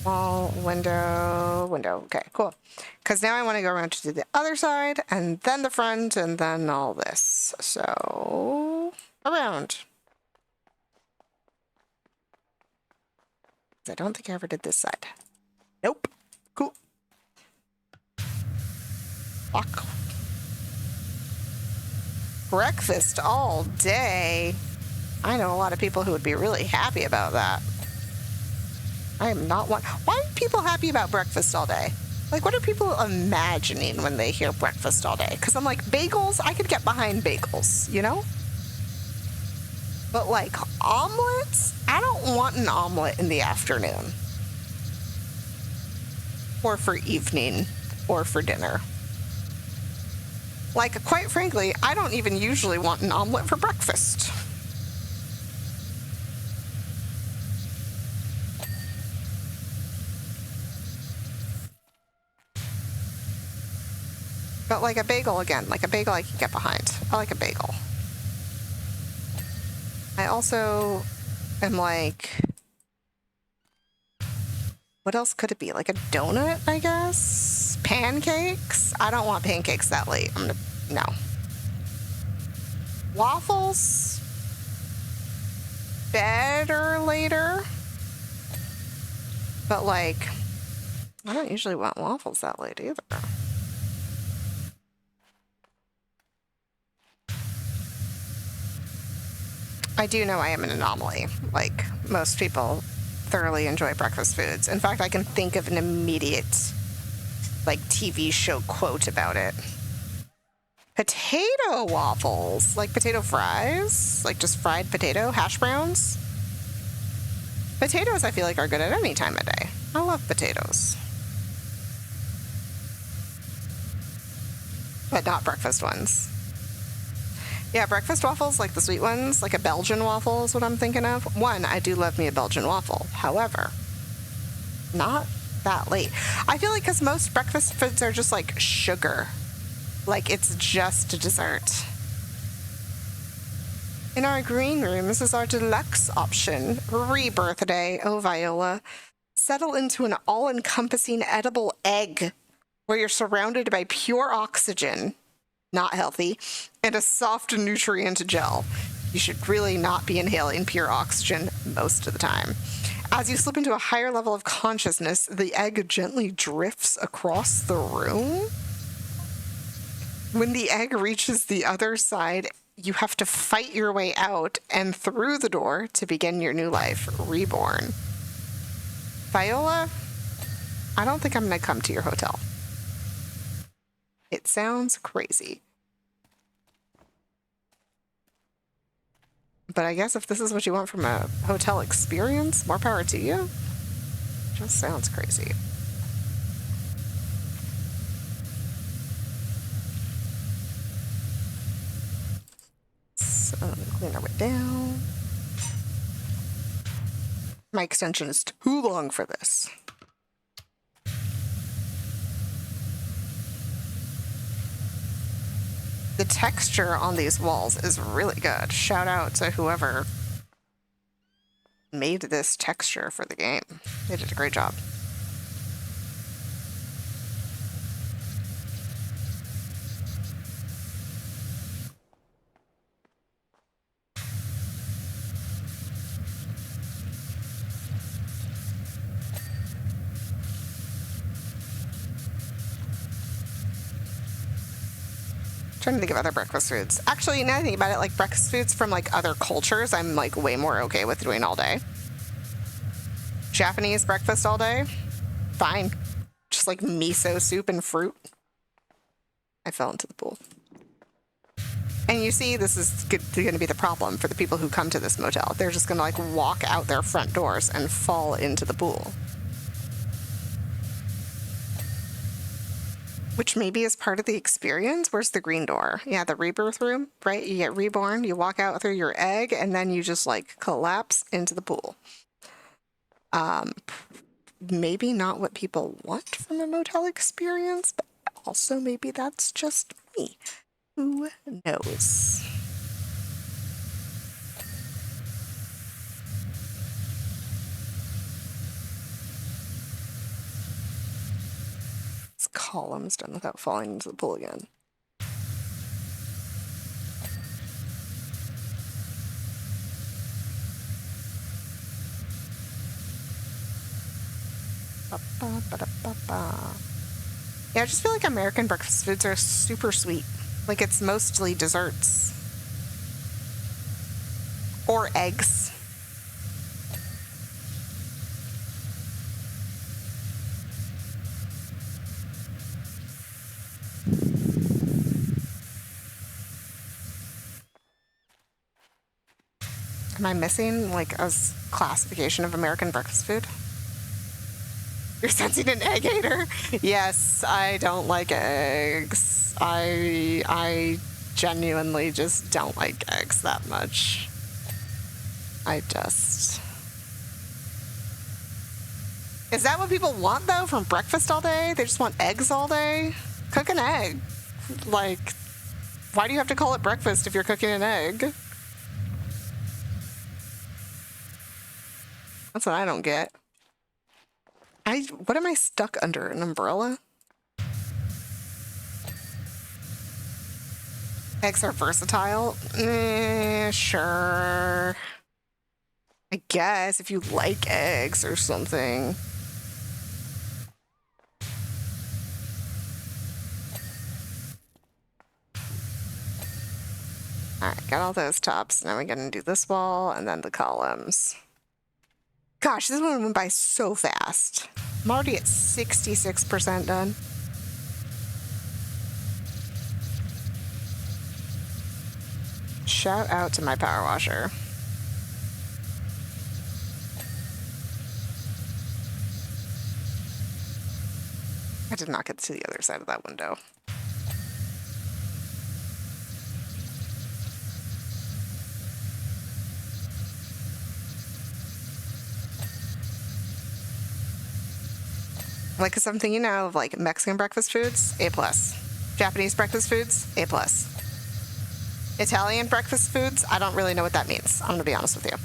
Wall, window, window. Okay, cool. Because now I want to go around to the other side, and then the front, and then all this. So, around. I don't think I ever did this side. Nope. Cool. Walk. Breakfast all day. I know a lot of people who would be really happy about that. I am not one. Why are people happy about breakfast all day? Like, what are people imagining when they hear breakfast all day? Because I'm like, bagels, I could get behind bagels, you know? But like, omelets? I don't want an omelet in the afternoon. Or for evening. Or for dinner. Like, quite frankly, I don't even usually want an omelet for breakfast. But like a bagel again, like a bagel I can get behind. I like a bagel. I also am like, what else could it be? Like a donut, I guess? Pancakes? I don't want pancakes that late. No. Waffles? Better later. But like, I don't usually want waffles that late either. I do know I am an anomaly. Like, most people thoroughly enjoy breakfast foods. In fact, I can think of an immediate, like, TV show quote about it. Potato waffles, like potato fries, like just fried potato, hash browns. Potatoes, I feel like, are good at any time of day. I love potatoes. But not breakfast ones. Yeah, breakfast waffles, like the sweet ones, like a Belgian waffle is what I'm thinking of. One, I do love me a Belgian waffle. However, not that late. I feel like because most breakfast foods are just like sugar. Like it's just a dessert. In our green room, this is our deluxe option. Rebirthday. Oh, Viola. Settle into an all-encompassing edible egg where you're surrounded by pure oxygen. Not healthy, and a soft nutrient gel. You should really not be inhaling pure oxygen most of the time. As you slip into a higher level of consciousness, the egg gently drifts across the room. When the egg reaches the other side, you have to fight your way out and through the door to begin your new life, reborn. Viola, I don't think I'm going to come to your hotel. It sounds crazy. But I guess if this is what you want from a hotel experience, more power to you. Just sounds crazy. So, clean our way down. My extension is too long for this. The texture on these walls is really good. Shout out to whoever made this texture for the game. They did a great job. Trying to think of other breakfast foods. Actually, now that I think about it, like breakfast foods from like other cultures, I'm like way more okay with doing all day. Japanese breakfast all day, fine. Just like miso soup and fruit. I fell into the pool. And you see, this is going to be the problem for the people who come to this motel. They're just going to like walk out their front doors and fall into the pool. Which maybe is part of the experience. Where's the green door? Yeah, the rebirth room, right? You get reborn, you walk out through your egg, and then you just like collapse into the pool. Maybe not what people want from a motel experience, but also maybe that's just me. Who knows? Columns done without falling into the pool again. Yeah, I just feel like American breakfast foods are super sweet. Like it's mostly desserts. Or eggs. Am I missing like a classification of American breakfast food? You're sensing an egg hater? Yes, I don't like eggs. I genuinely just don't like eggs that much. I just... Is that what people want though from breakfast all day? They just want eggs all day? Cook an egg. Like, why do you have to call it breakfast if you're cooking an egg? That's what I don't get. What am I stuck under? An umbrella? Eggs are versatile? Sure. I guess if you like eggs or something. Alright, got all those tops. Now we're gonna do this wall and then the columns. Gosh, this one went by so fast. I'm already at 66% done. Shout out to my power washer. I did not get to the other side of that window. Like, cause I'm thinking now of like Mexican breakfast foods, A+. Japanese breakfast foods, A+. Italian breakfast foods, I don't really know what that means. I'm gonna be honest with you.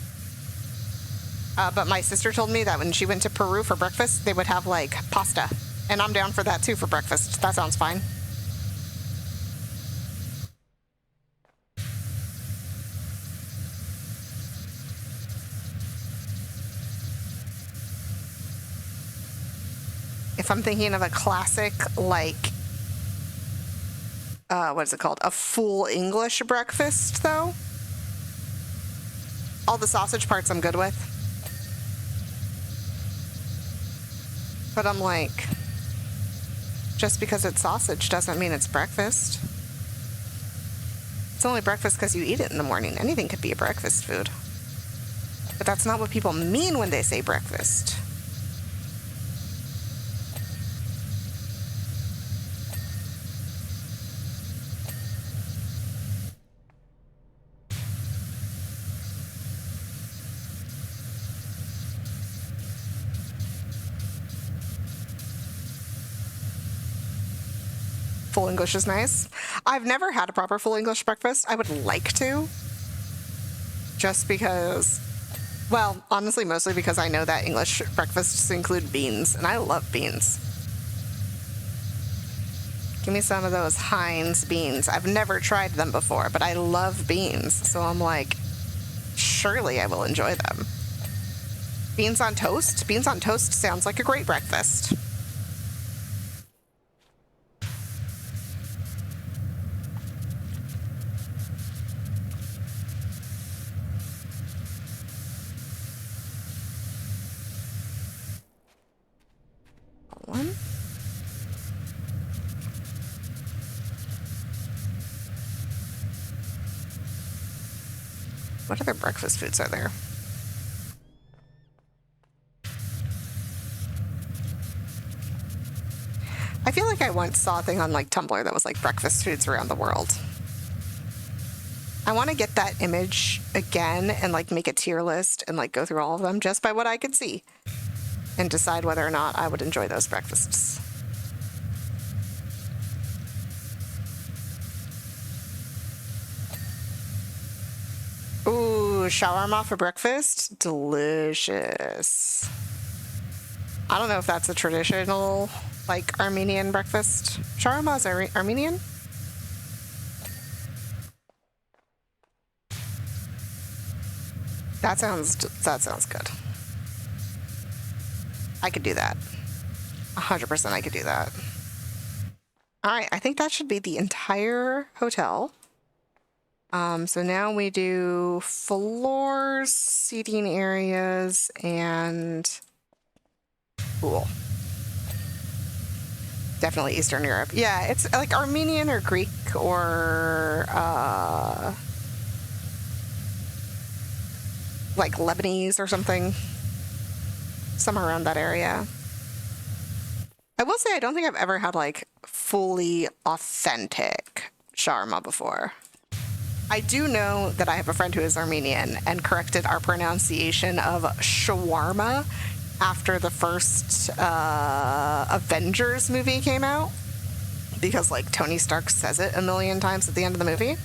But my sister told me that when she went to Peru for breakfast, they would have like pasta. And I'm down for that too for breakfast. That sounds fine. If I'm thinking of a classic, like, what is it called? A full English breakfast, though? All the sausage parts I'm good with. But I'm like, just because it's sausage doesn't mean it's breakfast. It's only breakfast because you eat it in the morning. Anything could be a breakfast food. But that's not what people mean when they say breakfast. Full English is nice. I've never had a proper full English breakfast. I would like to. Just because, well, honestly, mostly because I know that English breakfasts include beans, and I love beans. Give me some of those Heinz beans. I've never tried them before, but I love beans. So I'm like, surely I will enjoy them. Beans on toast? Beans on toast sounds like a great breakfast. One. What other breakfast foods are there? I feel like I once saw a thing on like Tumblr that was like breakfast foods around the world. I want to get that image again and like make a tier list and like go through all of them just by what I could see and decide whether or not I would enjoy those breakfasts. Ooh, shawarma for breakfast? Delicious. I don't know if that's a traditional, like, Armenian breakfast. Shawarma is Armenian? That sounds good. I could do that. 100% I could do that. All right, I think that should be the entire hotel. So now we do floors, seating areas, and pool. Definitely Eastern Europe. Yeah, it's like Armenian or Greek or like Lebanese or something. Somewhere around that area. I will say I don't think I've ever had like fully authentic shawarma before. I do know that I have a friend who is Armenian and corrected our pronunciation of shawarma after the first Avengers movie came out, because like Tony Stark says it a million times at the end of the movie.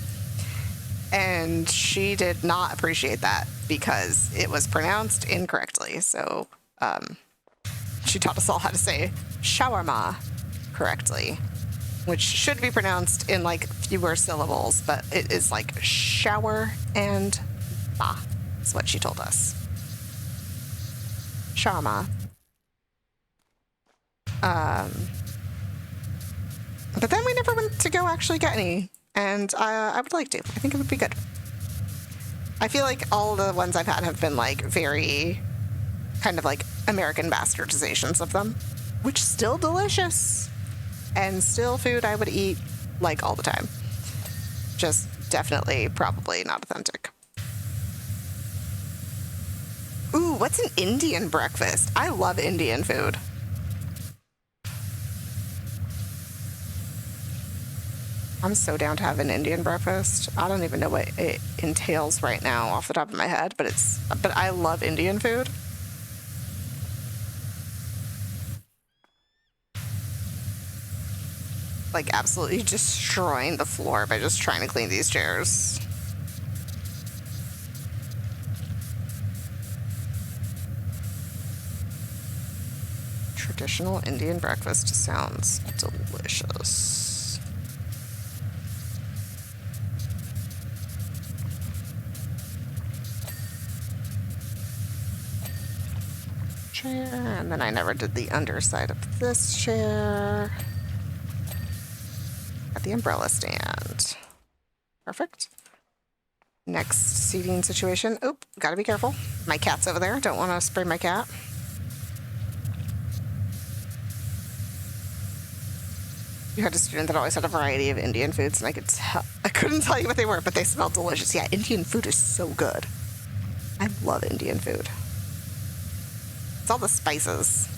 And she did not appreciate that because it was pronounced incorrectly. So she taught us all how to say shawarma correctly, which should be pronounced in like fewer syllables, but it is like shower and ma. That's what she told us. Shawarma. But then we never went to go actually get any, and I would like to. I think it would be good. I feel like all the ones I've had have been like very kind of like American bastardizations of them, which is still delicious and still food I would eat like all the time. Just definitely probably not authentic. Ooh, what's an Indian breakfast? I love Indian food. I'm so down to have an Indian breakfast. I don't even know what it entails right now off the top of my head, but I love Indian food. Like absolutely destroying the floor by just trying to clean these chairs. Traditional Indian breakfast sounds delicious. Chair, and then I never did the underside of this chair. Got the umbrella stand. Perfect. Next seating situation. Oop, gotta be careful. My cat's over there. Don't want to spray my cat. You had a student that always had a variety of Indian foods, and I couldn't tell you what they were, but they smelled delicious. Yeah, Indian food is so good. I love Indian food. It's all the spices.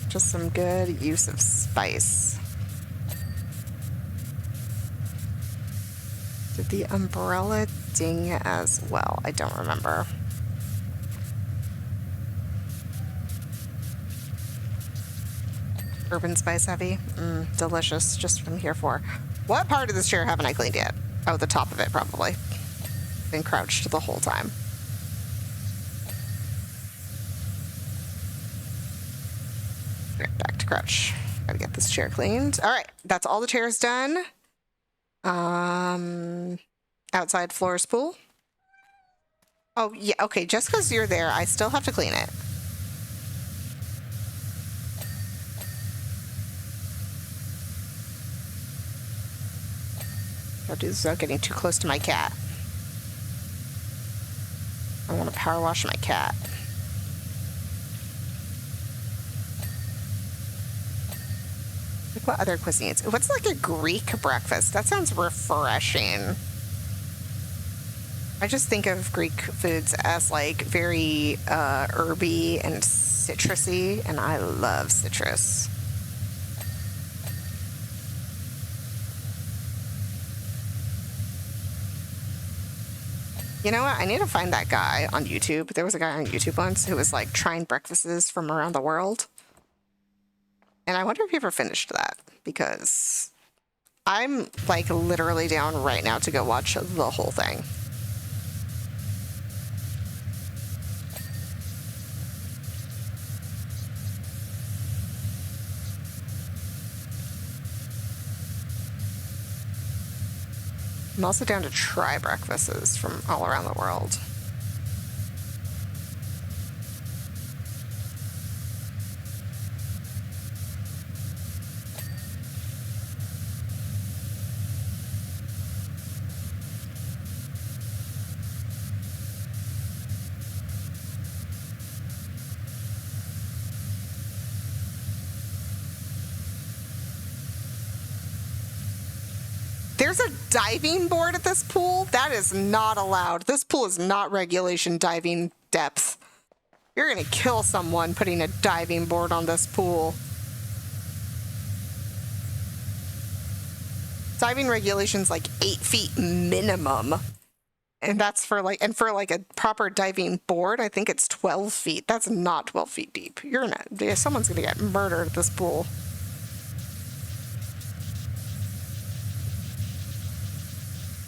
Just some good use of spice. Did the umbrella ding as well? I don't remember. Urban spice heavy. Delicious. Just what I'm here for. What part of this chair haven't I cleaned yet? Oh, the top of it, probably. Been crouched the whole time. Right, back to crouch. Gotta get this chair cleaned. All right, that's all the chairs done. Outside floors pool. Oh, yeah, okay, just because you're there, I still have to clean it. I'll do this without getting too close to my cat. I want to power wash my cat. Like what other cuisines? What's like a Greek breakfast? That sounds refreshing. I just think of Greek foods as like very herby and citrusy, and I love citrus. You know what? I need to find that guy on YouTube. There was a guy on YouTube once who was like trying breakfasts from around the world. And I wonder if he ever finished that, because I'm like literally down right now to go watch the whole thing. I'm also down to try breakfasts from all around the world. There's a diving board at this pool? That is not allowed. This pool is not regulation diving depth. You're gonna kill someone putting a diving board on this pool. Diving regulation's like 8 feet minimum. And that's for like, and for like a proper diving board, I think it's 12 feet. That's not 12 feet deep. You're not, yeah, someone's gonna get murdered at this pool.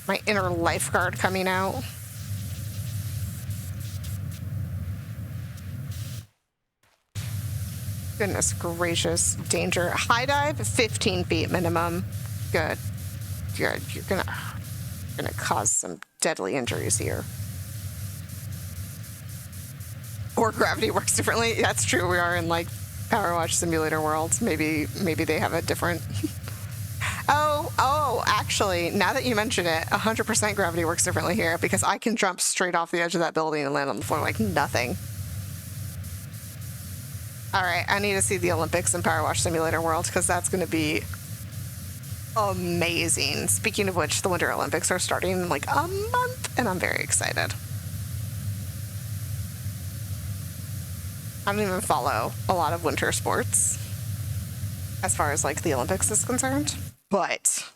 My inner lifeguard coming out. Goodness gracious. Danger. High dive, 15 feet minimum. Good. Good. You're gonna cause some deadly injuries here. Or gravity works differently. That's true. We are in like Powerwash Simulator world. Maybe they have a different. Oh, actually, now that you mention it, 100% gravity works differently here because I can jump straight off the edge of that building and land on the floor like nothing. All right, I need to see the Olympics in Powerwash Simulator world because that's going to be amazing. Speaking of which, the Winter Olympics are starting in like a month, and I'm very excited. I don't even follow a lot of winter sports as far as like the Olympics is concerned, but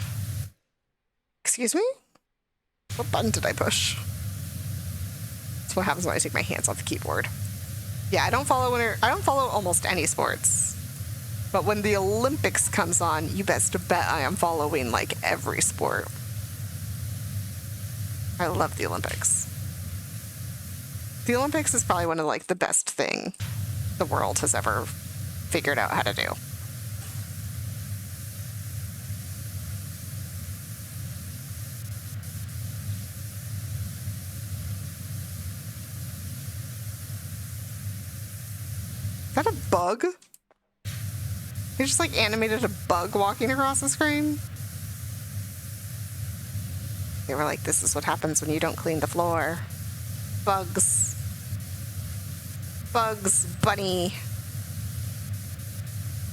excuse me? What button did I push? That's what happens when I take my hands off the keyboard. Yeah, I don't follow almost any sports. But when the Olympics comes on, you best bet I am following like every sport. I love the Olympics. The Olympics is probably one of like the best thing the world has ever figured out how to do. Is that a bug? They just like animated a bug walking across the screen. They were like, this is what happens when you don't clean the floor. Bugs. Bugs Bunny.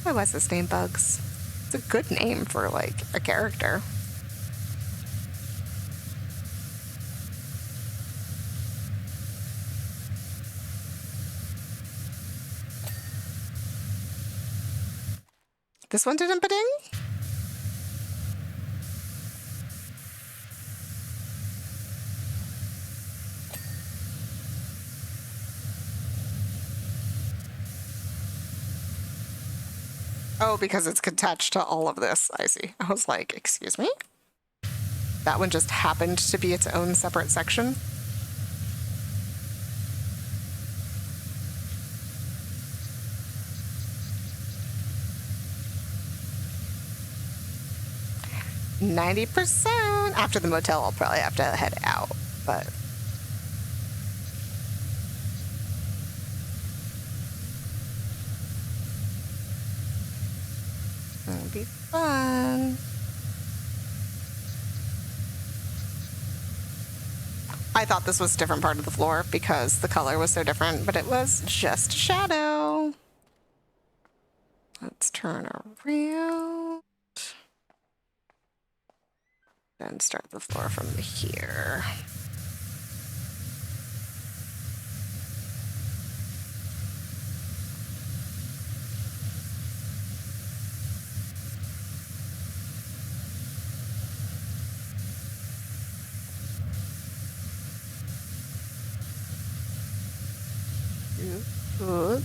Why was his name Bugs? It's a good name for like a character. This one didn't ba-ding? Oh, because it's attached to all of this. I see. I was like, excuse me? That one just happened to be its own separate section. %. After the motel, I'll probably have to head out, but it'll be fun. I thought this was a different part of the floor because the color was so different, but it was just a shadow. Let's turn around and start the floor from here. Good.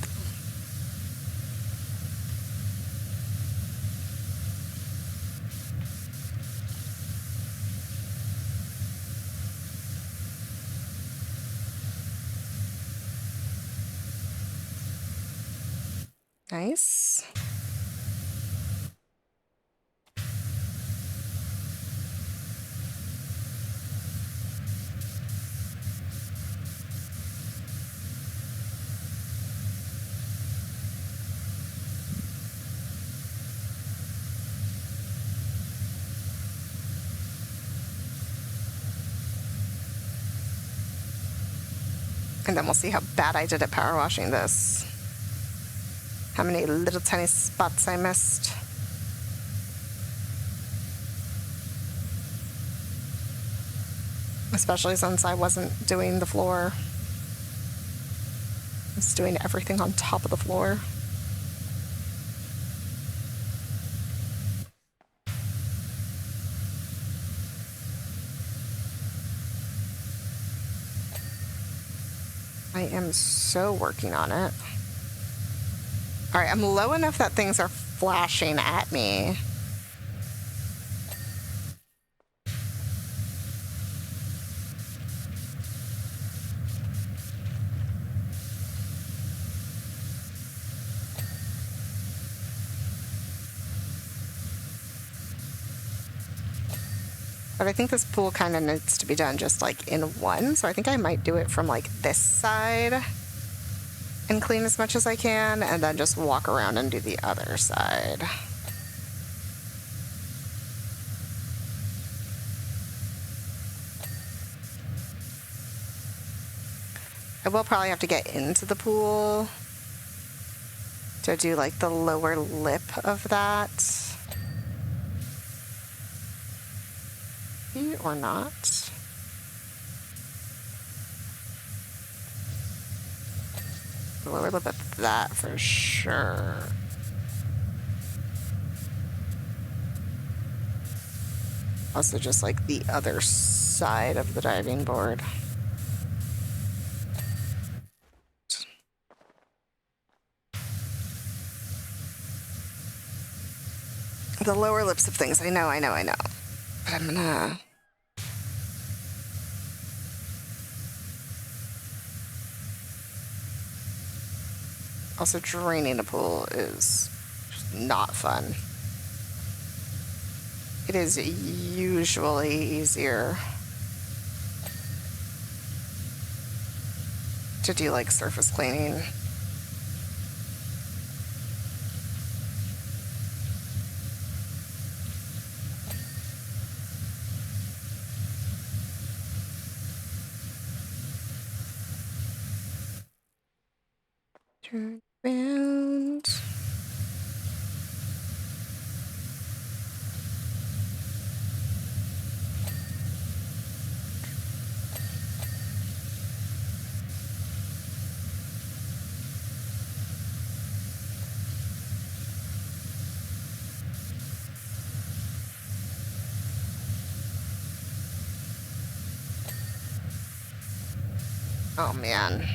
Nice. And then we'll see how bad I did at power washing this. How many little tiny spots I missed. Especially since I wasn't doing the floor. I was doing everything on top of the floor. I am so working on it. All right, I'm low enough that things are flashing at me. But I think this pool kind of needs to be done just like in one. So I think I might do it from like this side and clean as much as I can, and then just walk around and do the other side. I will probably have to get into the pool to do like the lower lip of that. Or not. The lower lip of that for sure. Also just like the other side of the diving board. The lower lips of things. I know. But I'm gonna... Also, draining a pool is not fun. It is usually easier to do like surface cleaning. Turn around. Oh man.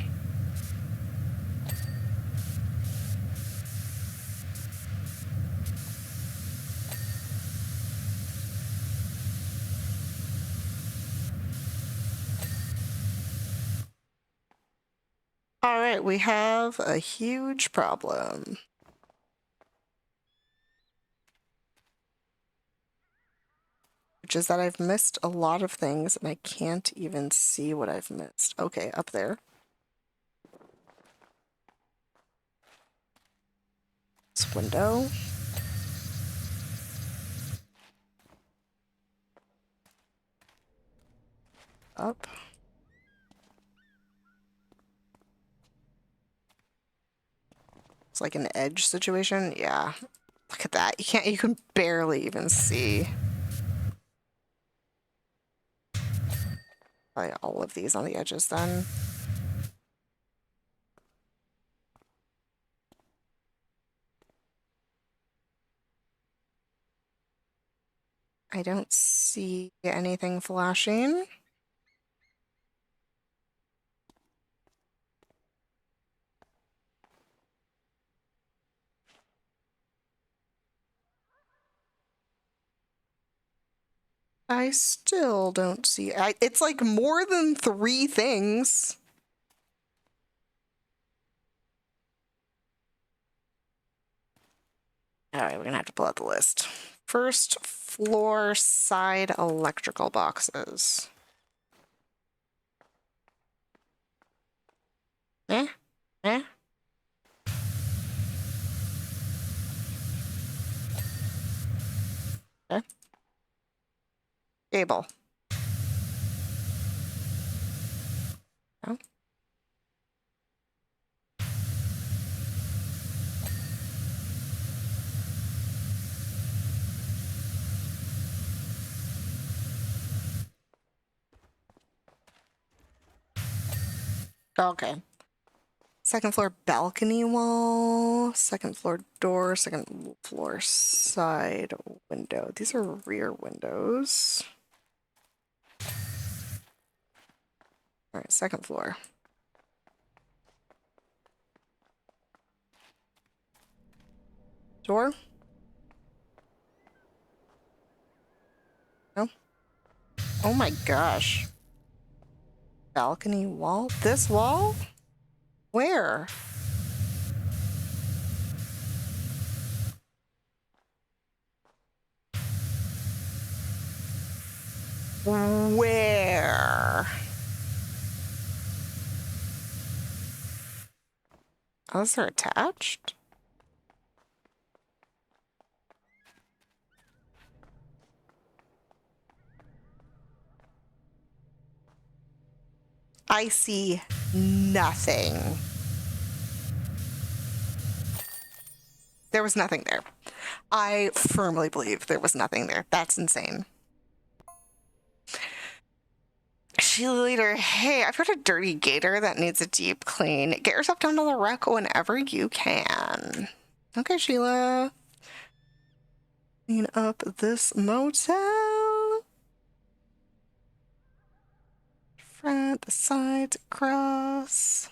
All right, we have a huge problem. Which is that I've missed a lot of things and I can't even see what I've missed. Okay, up there. This window. Up. It's like an edge situation. Yeah. Look at that. You can barely even see. Probably all of these on the edges then. I don't see anything flashing. I still don't see. It's like more than 3 things. All right, we're gonna have to pull out the list. First floor side electrical boxes. Eh? Eh? Okay. Cable. No. Okay. Second floor balcony wall, second floor door, second floor side window. These are rear windows. All right, second floor. Door? No? Oh my gosh. Balcony wall? This wall? Where? Where? Oh, is there attached? I see nothing. There was nothing there. I firmly believe there was nothing there. That's insane. Sheila later, hey, I've got a dirty gator that needs a deep clean. Get yourself down to the wreck whenever you can. Okay, Sheila. Clean up this motel. Front, the sides, across.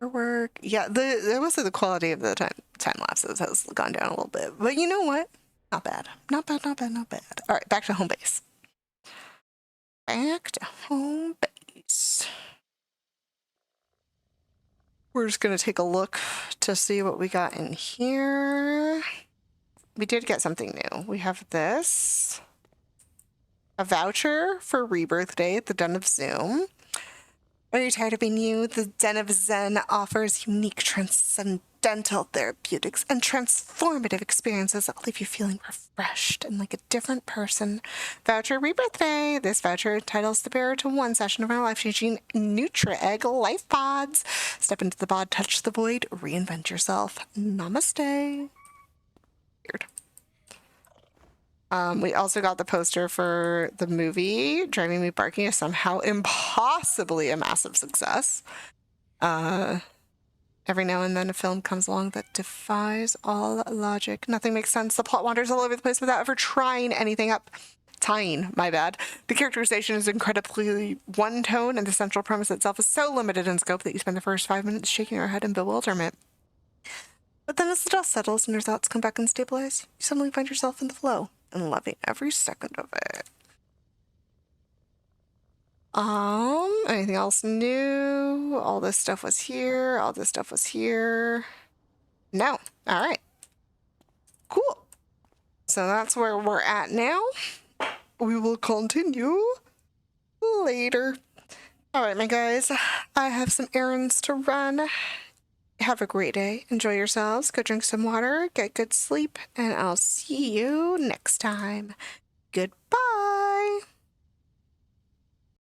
Work. Yeah, there was the quality of the time lapses has gone down a little bit, but you know what? Not bad. Not bad, not bad, not bad. All right, back to home base. Back to home base. We're just going to take a look to see what we got in here. We did get something new. We have this. A voucher for Rebirth Day at the Den of Zoom. Are you tired of being you? The Den of Zen offers unique, transcendental therapeutics and transformative experiences that leave you feeling refreshed and like a different person. Voucher Rebirth Day. This voucher entitles the bearer to one session of our life-changing Nutri-Egg Life Pods. Step into the pod, touch the void, reinvent yourself. Namaste. Weird. We also got the poster for the movie Driving Me Barking is somehow impossibly a massive success. Every now and then a film comes along that defies all logic. Nothing makes sense. The plot wanders all over the place without ever trying anything up. Tying, my bad. The characterization is incredibly one tone, and the central premise itself is so limited in scope that you spend the first 5 minutes shaking your head in bewilderment. But then as the dust settles and your thoughts come back and stabilize, you suddenly find yourself in the flow and loving every second of it. Anything else new? All this stuff was here. All this stuff was here. No. All right. Cool. So that's where we're at now. We will continue later. All right, my guys. I have some errands to run. Have a great day. Enjoy yourselves. Go drink some water. Get good sleep. And I'll see you next time. Goodbye.